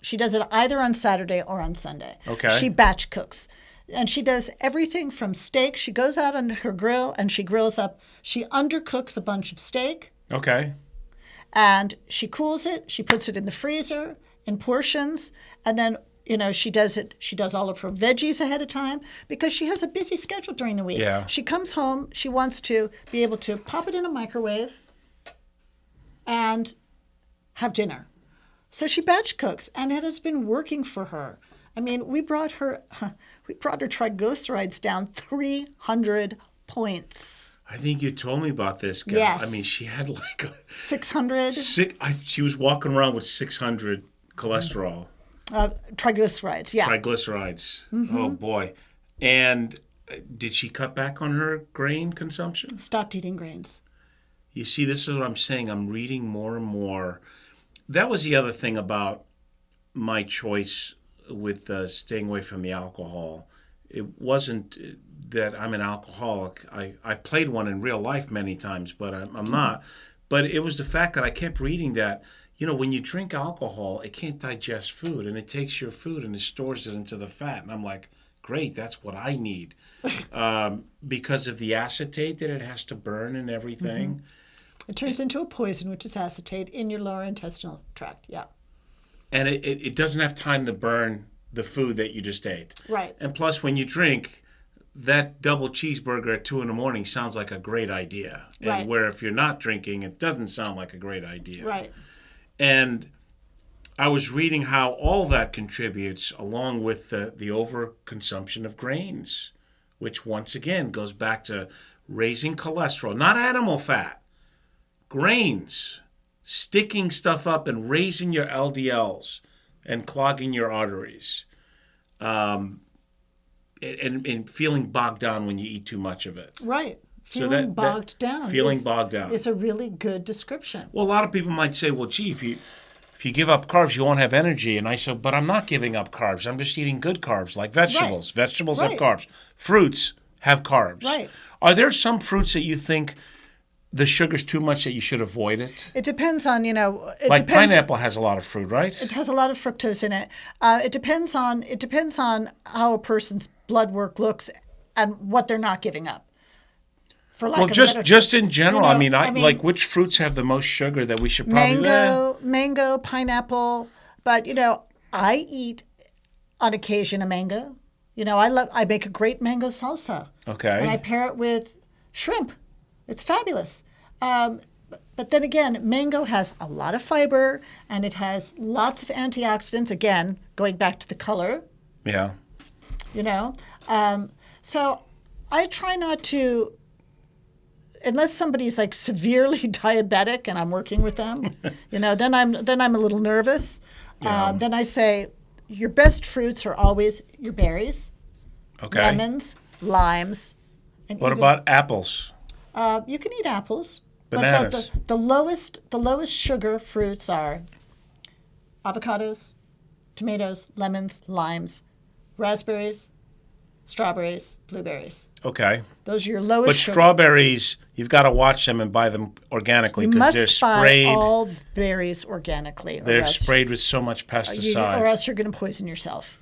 She does it either on Saturday or on Sunday. Okay. She batch cooks. And she does everything from steak. She goes out on her grill and she grills up. She undercooks a bunch of steak. Okay. And she cools it. She puts it in the freezer in portions. And then, she does all of her veggies ahead of time because she has a busy schedule during the week. Yeah. She comes home. She wants to be able to pop it in a microwave and have dinner. So she batch cooks, and it has been working for her. I mean, we brought her triglycerides down 300 points. I think you told me about this guy. Yes. I mean, she had like 600. She was walking around with 600 cholesterol. Triglycerides, yeah. Triglycerides. Mm-hmm. Oh, boy. And did she cut back on her grain consumption? Stopped eating grains. You see, this is what I'm saying. I'm reading more and more. That was the other thing about my choice with staying away from the alcohol. It wasn't that I'm an alcoholic. I've played one in real life many times, but I'm not. But it was the fact that I kept reading that, when you drink alcohol, it can't digest food, and it takes your food and it stores it into the fat. And I'm like, great. That's what I need. Because of the acetate that it has to burn and everything. It turns into a poison, which is acetate, in your lower intestinal tract. Yeah. And it doesn't have time to burn the food that you just ate. Right. And plus, when you drink, that double cheeseburger at 2 a.m. sounds like a great idea. Right. And where if you're not drinking, it doesn't sound like a great idea. Right. And I was reading how all that contributes along with the overconsumption of grains, which once again goes back to raising cholesterol, not animal fat, grains, sticking stuff up and raising your LDLs and clogging your arteries, and feeling bogged down when you eat too much of it. Right. Feeling bogged down. Feeling bogged down. It's a really good description. Well, a lot of people might say, well, gee, if you give up carbs, you won't have energy. And I said, but I'm not giving up carbs. I'm just eating good carbs, like vegetables. Right. Vegetables Right. have carbs. Fruits have carbs. Right. Are there some fruits that you think the sugar's too much that you should avoid it? It depends on, Like pineapple has a lot of fruit, right? It has a lot of fructose in it. It depends on how a person's blood work looks and what they're not giving up. For lack of a better just in general, I I mean, mean, which fruits have the most sugar that we should probably... mango, pineapple. But, I eat on occasion a mango. I make a great mango salsa. Okay. And I pair it with shrimp. It's fabulous. But then again, mango has a lot of fiber and it has lots of antioxidants. Again, going back to the color. Yeah. So I try not to, unless somebody's like severely diabetic and I'm working with them, then I'm a little nervous. Yeah. Then I say your best fruits are always your berries, Okay. lemons, limes, and What about apples? you can eat apples. Bananas. But the lowest sugar fruits are avocados, tomatoes, lemons, limes, raspberries, strawberries, blueberries. Okay. Those are your lowest But sugar. strawberries, you've got to watch them and buy them organically You because they're must buy sprayed. all berries organically. They're sprayed with so much pesticide. Or else you're going to poison yourself.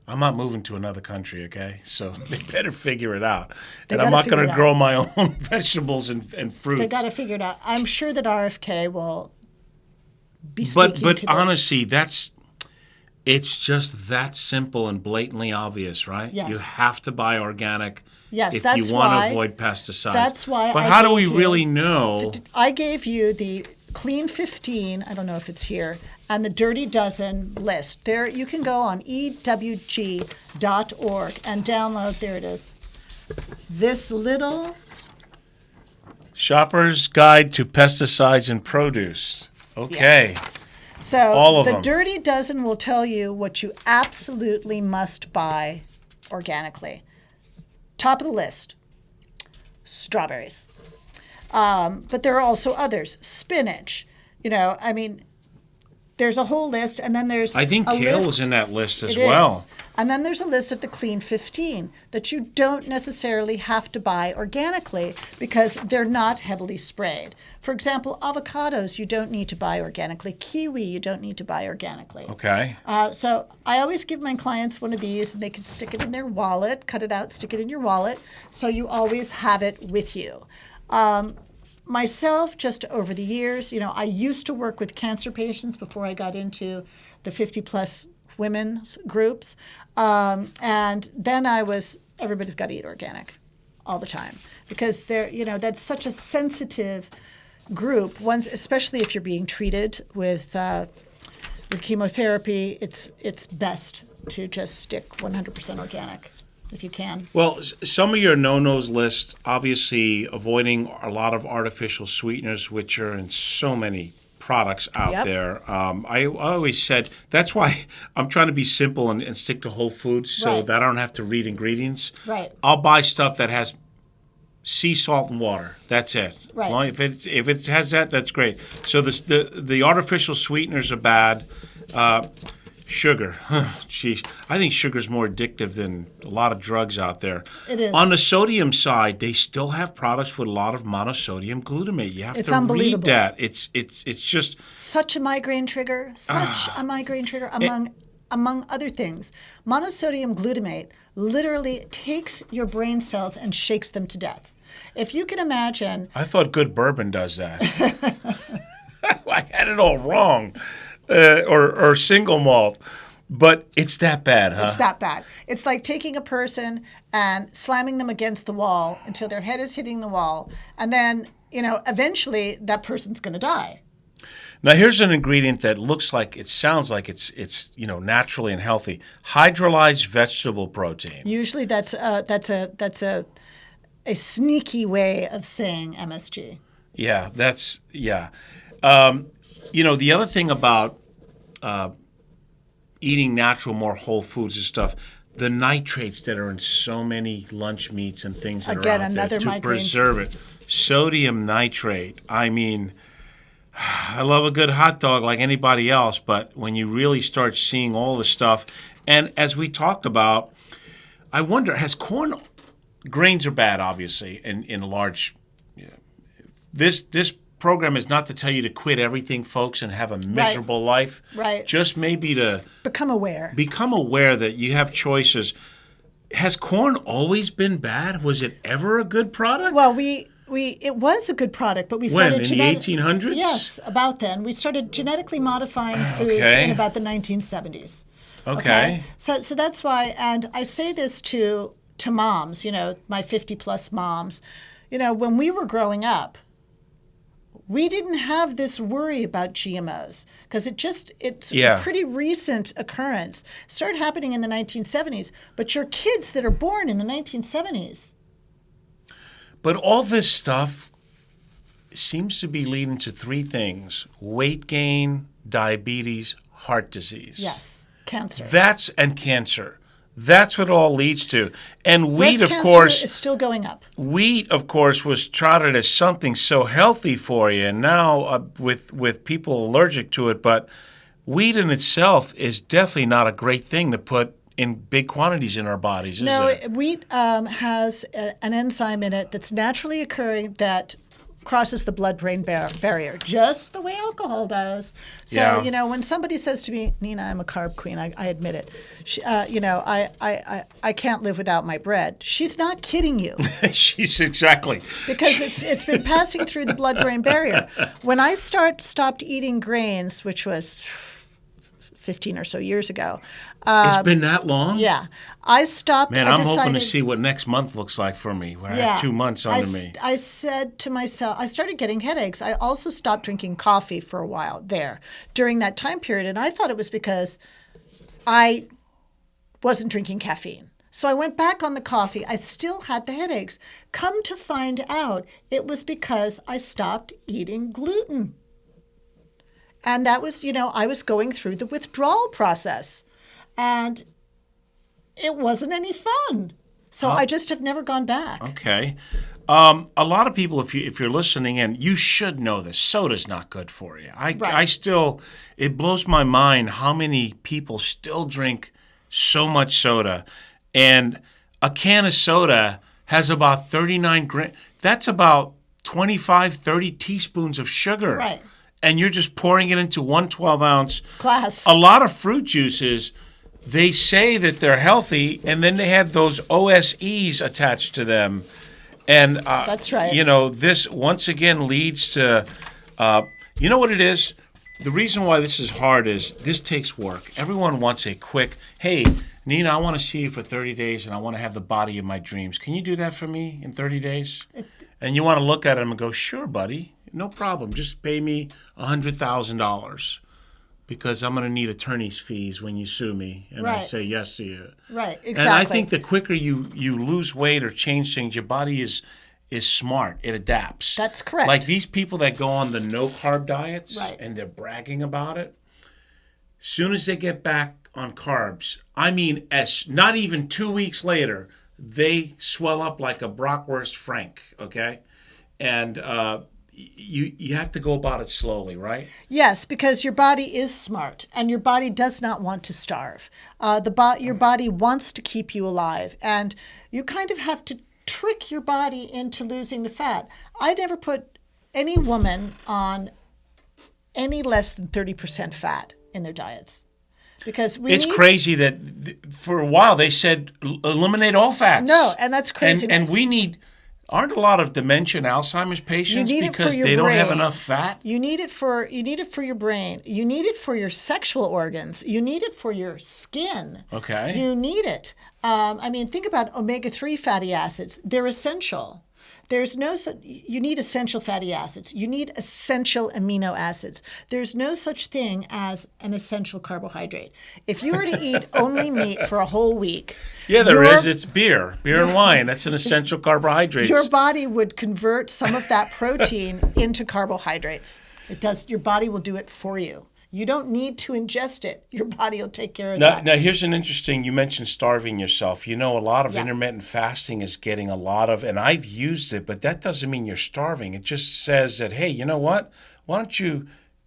I'm not moving to another country, okay? So they better figure it out. They And I'm gotta not going figure to it grow my own vegetables and fruits. They got to figure it out. I'm sure that RFK will be speaking But to this. honestly, it's just that simple and blatantly obvious, right? Yes. You have to buy organic Yes, if that's you want why- to avoid pesticides. that's why But I how do we gave you- really know? I gave you the Clean 15, I don't know if it's here, and the Dirty Dozen list. There, you can go on ewg.org and download, there it is, this little, Shopper's Guide to Pesticides and Produce. Okay. Yes. So All of the them. Dirty Dozen will tell you what you absolutely must buy organically. Top of the list, strawberries. But there are also others. Spinach. There's a whole list, and then there's I think a kale list. is in that list as It well. is. And then there's a list of the Clean 15 that you don't necessarily have to buy organically because they're not heavily sprayed. For example, avocados you don't need to buy organically. Kiwi you don't need to buy organically. Okay. So I always give my clients one of these, and they can stick it in their wallet, cut it out, stick it in your wallet, so you always have it with you. Myself, just over the years, I used to work with cancer patients before I got into the 50-plus women's groups. And then everybody's got to eat organic all the time because that's such a sensitive group. Especially if you're being treated with chemotherapy, it's best to just stick 100% organic if you can. Well, some of your no-nos list, obviously avoiding a lot of artificial sweeteners, which are in so many products out Yep. there. I always said, that's why I'm trying to be simple and stick to whole foods so Right. that I don't have to read ingredients. Right. I'll buy stuff that has sea salt and water. That's it. Right. As long- if it has that, that's great. So the artificial sweeteners are bad. Sugar. Geez. I think sugar's more addictive than a lot of drugs out there. It is. On the sodium side, they still have products with a lot of monosodium glutamate. You have It's to read unbelievable. that. It's just Such a migraine trigger. Such a migraine trigger among among other things. Monosodium glutamate literally takes your brain cells and shakes them to death. If you can imagine... I thought good bourbon does that. I had it all wrong. Or single malt. But it's that bad, huh? It's that bad. It's like taking a person and slamming them against the wall until their head is hitting the wall. And then, eventually that person's going to die. Now, here's an ingredient that sounds like it's naturally and healthy. Hydrolyzed vegetable protein. Usually that's a sneaky way of saying MSG. Yeah, the other thing about eating natural, more whole foods and stuff, the nitrates that are in so many lunch meats and things that are out there to preserve it. Sodium nitrate. I mean, I love a good hot dog like anybody else, but when you really start seeing all the stuff, and as we talked about, I wonder, grains are bad, obviously, in a large... This program is not to tell you to quit everything, folks, and have a miserable life. Right. Just maybe to... Become aware that you have choices. Has corn always been bad? Was it ever a good product? Well, it was a good product, but we started... When, in the 1800s? Yes, about then. We started genetically modifying foods in about the 1970s. Okay. So that's why, and I say this to moms, my 50-plus moms, when we were growing up, we didn't have this worry about GMOs because it's a pretty recent occurrence. It started happening in the 1970s, but your kids that are born in the 1970s. But all this stuff seems to be leading to three things: weight gain, diabetes, heart disease. Yes, cancer. And cancer. That's what it all leads to. And wheat, Breast of course, is still going up. Wheat, of course, was touted as something so healthy for you, and now with people allergic to it. But wheat in itself is definitely not a great thing to put in big quantities in our bodies, is it? No, wheat has an enzyme in it that's naturally occurring that crosses the blood-brain barrier, just the way alcohol does. So, when somebody says to me, Nina, I'm a carb queen, I admit it. I can't live without my bread. She's not kidding you. She's exactly. Because it's been passing through the blood-brain barrier. When I stopped eating grains, which was 15 or so years ago. It's been that long? Yeah. I stopped. Man, I'm hoping to see what next month looks like for me, where I have 2 months under me. I said to myself, I started getting headaches. I also stopped drinking coffee for a while there during that time period. And I thought it was because I wasn't drinking caffeine. So I went back on the coffee. I still had the headaches. Come to find out, it was because I stopped eating gluten. And that was, I was going through the withdrawal process. And it wasn't any fun. So I just have never gone back. Okay. A lot of people, if you're listening in, you should know this. Soda's not good for you. It blows my mind how many people still drink so much soda. And a can of soda has about 39 grams. That's about 25, 30 teaspoons of sugar. Right. And you're just pouring it into one 12-ounce glass. A lot of fruit juices, they say that they're healthy, and then they have those OSEs attached to them. And that's right. This once again leads to, you know what it is? The reason why this is hard is this takes work. Everyone wants a quick, hey, Nina, I want to see you for 30 days, and I want to have the body of my dreams. Can you do that for me in 30 days? And you want to look at them and go, sure, buddy. No problem. Just pay me $100,000 because I'm going to need attorney's fees when you sue me, and I say yes to you. Right, exactly. And I think the quicker you lose weight or change things, your body is smart. It adapts. That's correct. Like these people that go on the no-carb diets, right, and they're bragging about it, soon as they get back on carbs, I mean, not even 2 weeks later, they swell up like a Brockwurst Frank, okay? And you have to go about it slowly, right? Yes, because your body is smart, and your body does not want to starve. Your body wants to keep you alive, and you kind of have to trick your body into losing the fat. I never put any woman on any less than 30% fat in their diets because it's crazy that for a while they said eliminate all fats. No, and that's craziness. And we need. Aren't a lot of dementia and Alzheimer's patients need it because for your they don't have brain. enough fat? You need it for your brain. You need it for your sexual organs. You need it for your skin. Okay. You need it. I mean, think about omega-3 fatty acids. They're essential. You need essential fatty acids. You need essential amino acids. There's no such thing as an essential carbohydrate. If you were to eat only meat for a whole week, yeah, there is. It's beer and wine. That's an essential carbohydrate. Your body would convert some of that protein into carbohydrates. It does. Your body will do it for you. You don't need to ingest it. Your body will take care of that. Now, here's an interesting, you mentioned starving yourself. You know, a lot of intermittent fasting is getting a lot of, and I've used it, but that doesn't mean you're starving. It just says that, hey, you know what? Why don't you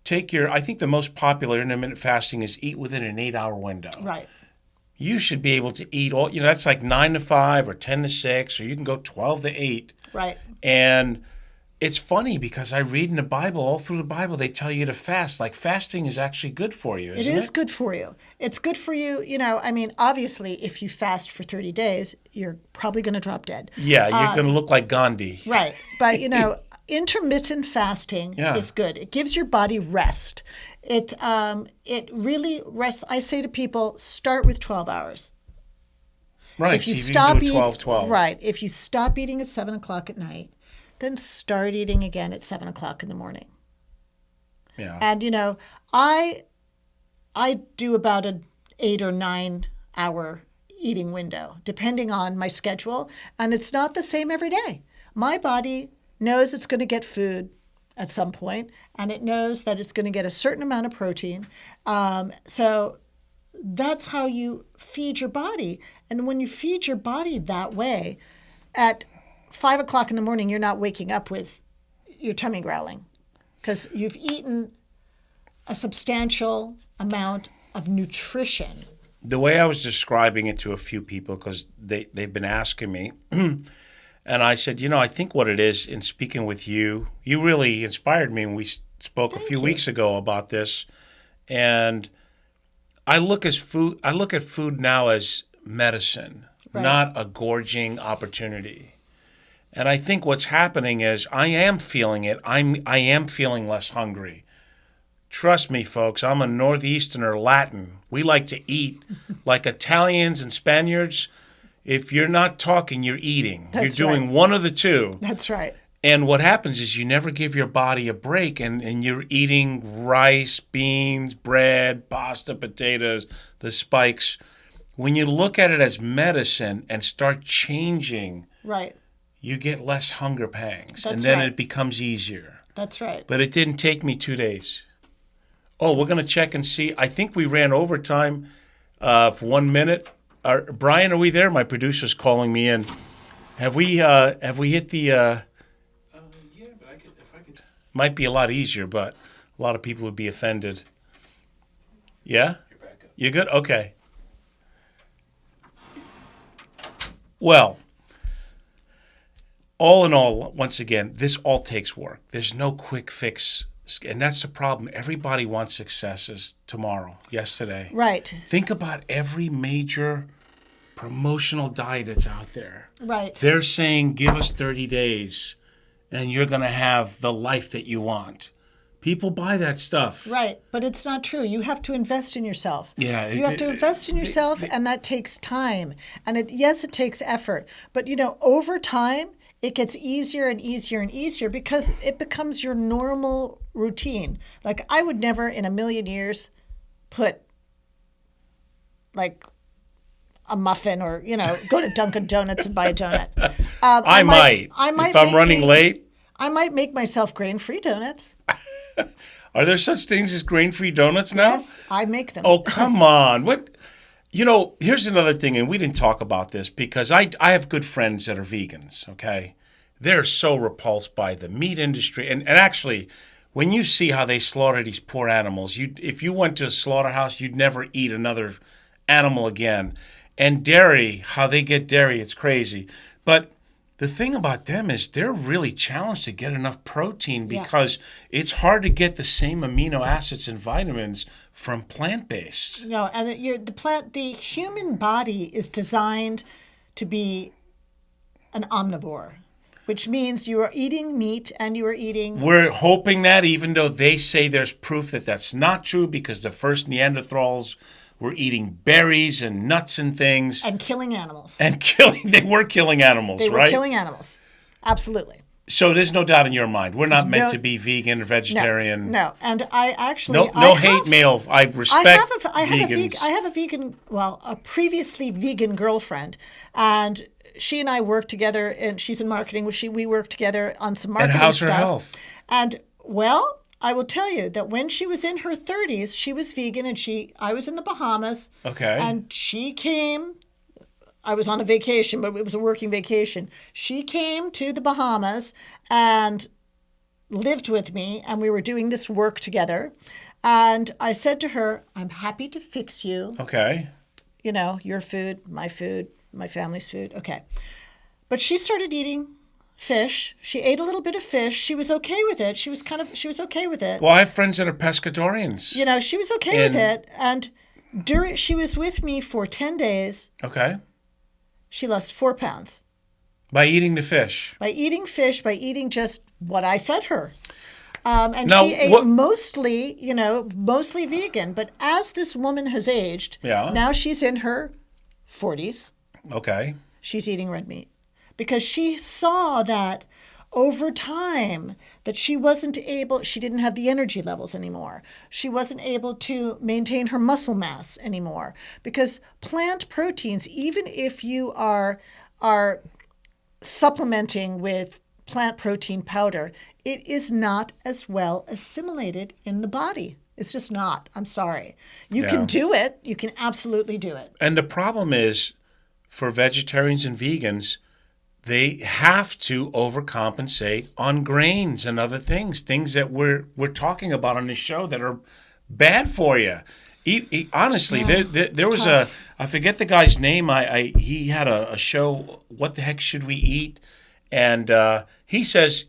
I think the most popular intermittent fasting is eat within an 8-hour window. Right. You should be able to eat that's like 9 to 5 or 10 to 6, or you can go 12 to 8. Right. And it's funny because I read in the Bible, all through the Bible, they tell you to fast. Like fasting is actually good for you, isn't it? It is good for you. It's good for you. I mean, obviously, if you fast for 30 days, you're probably going to drop dead. Yeah, you're going to look like Gandhi. Right. But, intermittent fasting is good. It gives your body rest. It really rests. I say to people, start with 12 hours. Right. If you so stop eating 12. Right. If you stop eating at 7 o'clock at night, then start eating again at 7 o'clock in the morning. Yeah. And I do about an 8 or 9 hour eating window, depending on my schedule, and it's not the same every day. My body knows it's going to get food at some point, and it knows that it's going to get a certain amount of protein. So that's how you feed your body. And when you feed your body that way, at 5 o'clock in the morning, you're not waking up with your tummy growling because you've eaten a substantial amount of nutrition. The way I was describing it to a few people, because they've been asking me, and I said, I think what it is, in speaking with you, you really inspired me when we spoke a few weeks ago about this. And I look at food now as medicine, not a gorging opportunity. And I think what's happening is I am feeling it. I am feeling less hungry. Trust me, folks, I'm a Northeasterner, Latin. We like to eat like Italians and Spaniards. If you're not talking, you're eating. You're doing one of the two. That's right. And what happens is you never give your body a break, and you're eating rice, beans, bread, pasta, potatoes, the spikes. When you look at it as medicine and start changing, right, you get less hunger pangs, That's and then right. it becomes easier. That's right. But it didn't take me 2 days. Oh, we're going to check and see. I think we ran overtime for 1 minute. Brian, are we there? My producer's calling me in. Have we hit the... yeah, but if I could... Might be a lot easier, but a lot of people would be offended. Yeah? You're back up. You good? Okay. Well... all in all, once again, this all takes work. There's no quick fix. And that's the problem. Everybody wants successes tomorrow, yesterday. Right. Think about every major promotional diet that's out there. Right. They're saying, give us 30 days, and you're going to have the life that you want. People buy that stuff. Right. But it's not true. You have to invest in yourself. Yeah. You have to invest in yourself, and that takes time. And it takes effort. But, over time, it gets easier and easier and easier because it becomes your normal routine. Like, I would never in a million years put, like, a muffin or, go to Dunkin' Donuts and buy a donut. I might. If I'm running late. I might make myself grain-free donuts. Are there such things as grain-free donuts now? Yes, I make them. Oh, come on. What? Here's another thing, and we didn't talk about this because I have good friends that are vegans, okay? They're so repulsed by the meat industry. And actually, when you see how they slaughter these poor animals, if you went to a slaughterhouse, you'd never eat another animal again. And dairy, how they get dairy, it's crazy. But the thing about them is they're really challenged to get enough protein because it's hard to get the same amino acids and vitamins from plant-based. No, and the human body is designed to be an omnivore, which means you are eating meat and you are eating. We're hoping that, even though they say there's proof that that's not true, because the first Neanderthals were eating berries and nuts and things. And killing animals. They were killing animals, right? They were killing animals. Absolutely. So there's no doubt in your mind. We're not meant to be vegan or vegetarian. No. And I actually... No hate mail. I respect vegans. I have a vegan, a previously vegan girlfriend. And she and I work together, and she's in marketing. We work together on some marketing stuff. And how's her health? And, I will tell you that when she was in her 30s, she was vegan, and I was in the Bahamas. Okay. And she came... I was on a vacation, but it was a working vacation. She came to the Bahamas and lived with me, and we were doing this work together. And I said to her, I'm happy to fix you. Okay. Your food, my family's food. Okay. But she started eating fish. She ate a little bit of fish. She was okay with it. She was okay with it. Well, I have friends that are pescatarians. She was okay with it. And she was with me for 10 days. Okay. She lost 4 pounds. By eating the fish? By eating fish, by eating just what I fed her. And now, she ate mostly vegan. But as this woman has aged, now she's in her 40s. Okay. She's eating red meat. Because she saw that over time that she didn't have the energy levels anymore. She wasn't able to maintain her muscle mass anymore. Because plant proteins, even if you are supplementing with plant protein powder, it is not as well assimilated in the body. It's just not. I'm sorry. You can do it. You can absolutely do it. And the problem is, for vegetarians and vegans, they have to overcompensate on grains and other things that we're talking about on this show that are bad for you. Honestly, there was I forget the guy's name. He had a show, What the Heck Should We Eat? And he says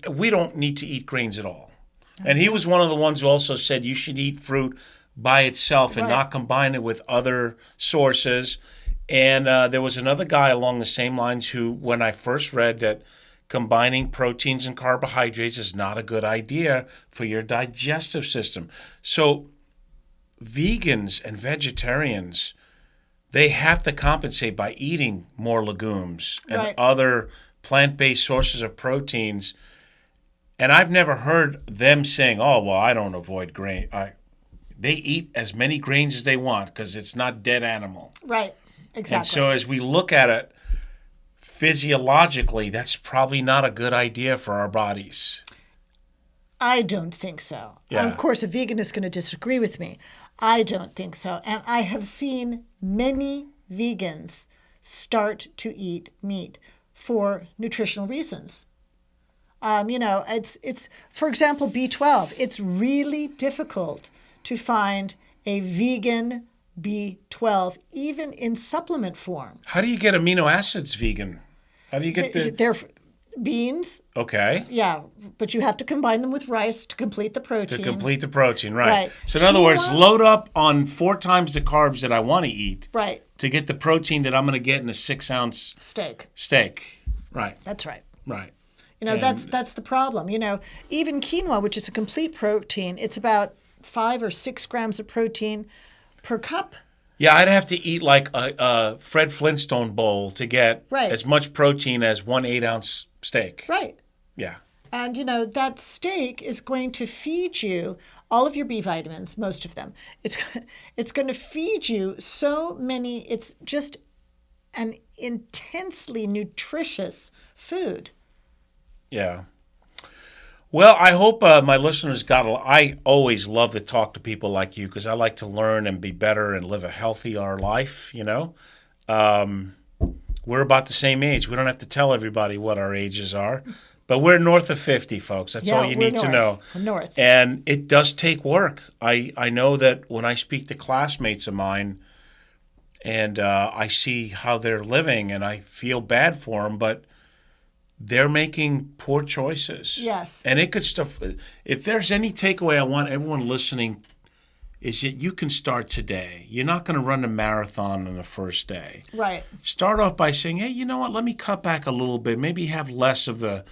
we don't need to eat grains at all. Okay. And he was one of the ones who also said you should eat fruit by itself and not combine it with other sources. And there was another guy along the same lines who, when I first read that combining proteins and carbohydrates is not a good idea for your digestive system. So vegans and vegetarians, they have to compensate by eating more legumes and other plant-based sources of proteins. And I've never heard them saying, I don't avoid grain. They eat as many grains as they want because it's not dead animal. Right. Exactly. And so as we look at it physiologically, that's probably not a good idea for our bodies. I don't think so. Yeah. Of course, a vegan is going to disagree with me. I don't think so. And I have seen many vegans start to eat meat for nutritional reasons. It's for example, B12. It's really difficult to find a vegan B12, even in supplement form. How do you get amino acids vegan? How do you get They're beans. Okay. Yeah, but you have to combine them with rice to complete the protein. Right. So in other words, load up on 4 times the carbs that I want to eat. Right. To get the protein that I'm going to get in a 6-ounce steak. Right. That's right. Right. That's the problem. Even quinoa, which is a complete protein, it's about 5 or 6 grams of protein per cup. Yeah, I'd have to eat like a Fred Flintstone bowl to get as much protein as 1 8-ounce steak. Right. Yeah. And, that steak is going to feed you all of your B vitamins, most of them. It's going to feed you so many. It's just an intensely nutritious food. Yeah. Well, I hope my listeners I always love to talk to people like you because I like to learn and be better and live a healthier life, We're about the same age. We don't have to tell everybody what our ages are, but we're north of 50, folks. That's all you need to know. We're north. And it does take work. I know that when I speak to classmates of mine and I see how they're living and I feel bad for them, but they're making poor choices. Yes. And it could stuff. If there's any takeaway I want everyone listening is that you can start today. You're not going to run a marathon on the first day. Right. Start off by saying, hey, you know what? Let me cut back a little bit. Maybe have less of the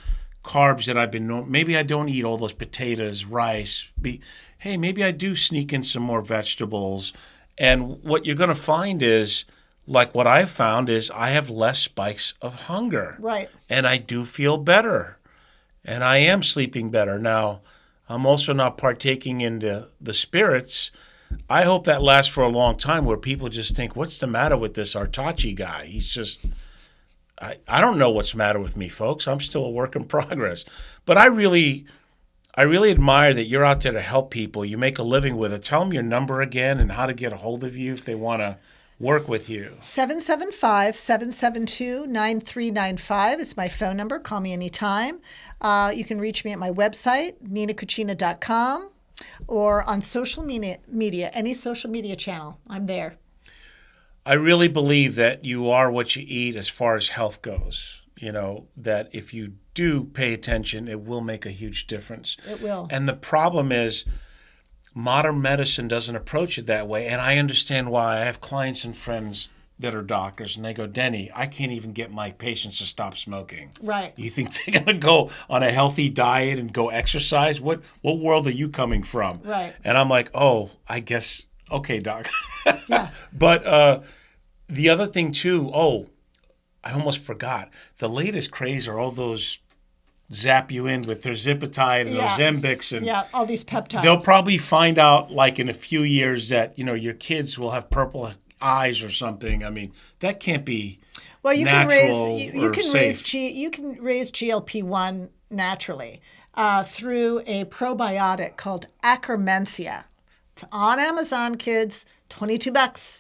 carbs that I've been. Maybe I don't eat all those potatoes, rice. Hey, maybe I do sneak in some more vegetables. And what you're going to find is, like what I've found is I have less spikes of hunger. Right. And I do feel better. And I am sleeping better. Now, I'm also not partaking in the spirits. I hope that lasts for a long time where people just think, what's the matter with this Artache guy? He's just, I don't know what's the matter with me, folks. I'm still a work in progress. But I really admire that you're out there to help people. You make a living with it. Tell them your number again and how to get a hold of you if they want to work with you. 775-772-9395 is my phone number. Call me anytime. You can reach me at my website, ninacucina.com, or on social media, any social media channel. I'm there. I really believe that you are what you eat as far as health goes. You know, that if you do pay attention, it will make a huge difference. It will. And the problem is, modern medicine doesn't approach it that way. And I understand why. I have clients and friends that are doctors, and they go, Denny, I can't even get my patients to stop smoking. Right. You think they're going to go on a healthy diet and go exercise? What world are you coming from? Right. And I'm like, oh, I guess, okay, doc. Yeah. But the other thing, too, I almost forgot. The latest craze are all those zap you in with their Zipatide and those Ozempics and all these peptides. They'll probably find out like in a few years that, you know, your kids will have purple eyes or something. I mean, that can't be natural you or can safe. you can raise GLP-1 naturally through a probiotic called Akkermansia. It's on Amazon, kids. $22.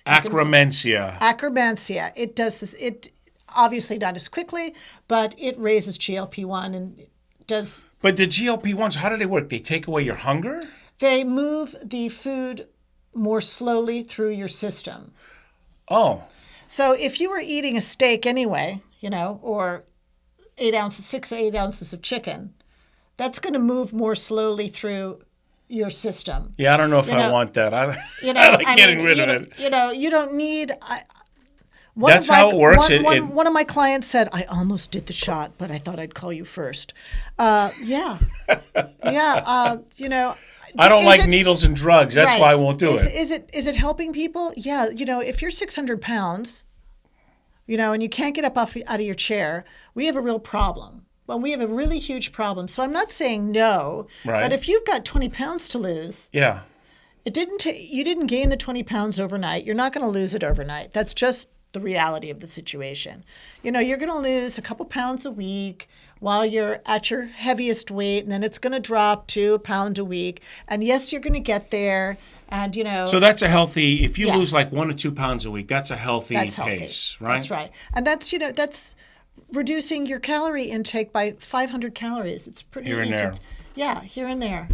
Akkermansia. It does this. It obviously not as quickly, but it raises GLP-1 and does. But the GLP-1s, how do they work? They take away your hunger? They move the food more slowly through your system. Oh. So if you were eating a steak anyway, you know, or 6 to 8 ounces of chicken, that's going to move more slowly through your system. Yeah, I don't know if I want that. I like getting rid of it. You know, you don't need. That's how it works. One of my clients said, I almost did the shot, but I thought I'd call you first. Yeah. You know. I don't like needles and drugs. That's why I won't do it. Is it helping people? Yeah. You know, if you're 600 pounds, you know, and you can't get up out of your chair, we have a real problem. Well, we have a really huge problem. So I'm not saying no. Right. But if you've got 20 pounds to lose. Yeah. You didn't gain the 20 pounds overnight. You're not going to lose it overnight. That's just the reality of the situation. You know, you're going to lose a couple pounds a week while you're at your heaviest weight, and then it's going to drop to a pound a week. And yes, you're going to get there. And, you know. So that's a healthy, if you lose like 1 or 2 pounds a week, that's a healthy pace, right? That's right. And that's, you know, that's reducing your calorie intake by 500 calories. It's pretty here and easy. there. Yeah, here and there.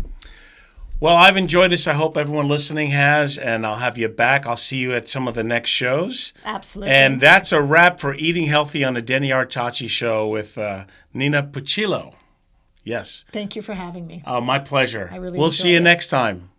Well, I've enjoyed this. I hope everyone listening has, and I'll have you back. I'll see you at some of the next shows. Absolutely. And that's a wrap for Eating Healthy on the Denny Artache Show with Nina Pucillo. Yes. Thank you for having me. My pleasure. I really We'll see you next time.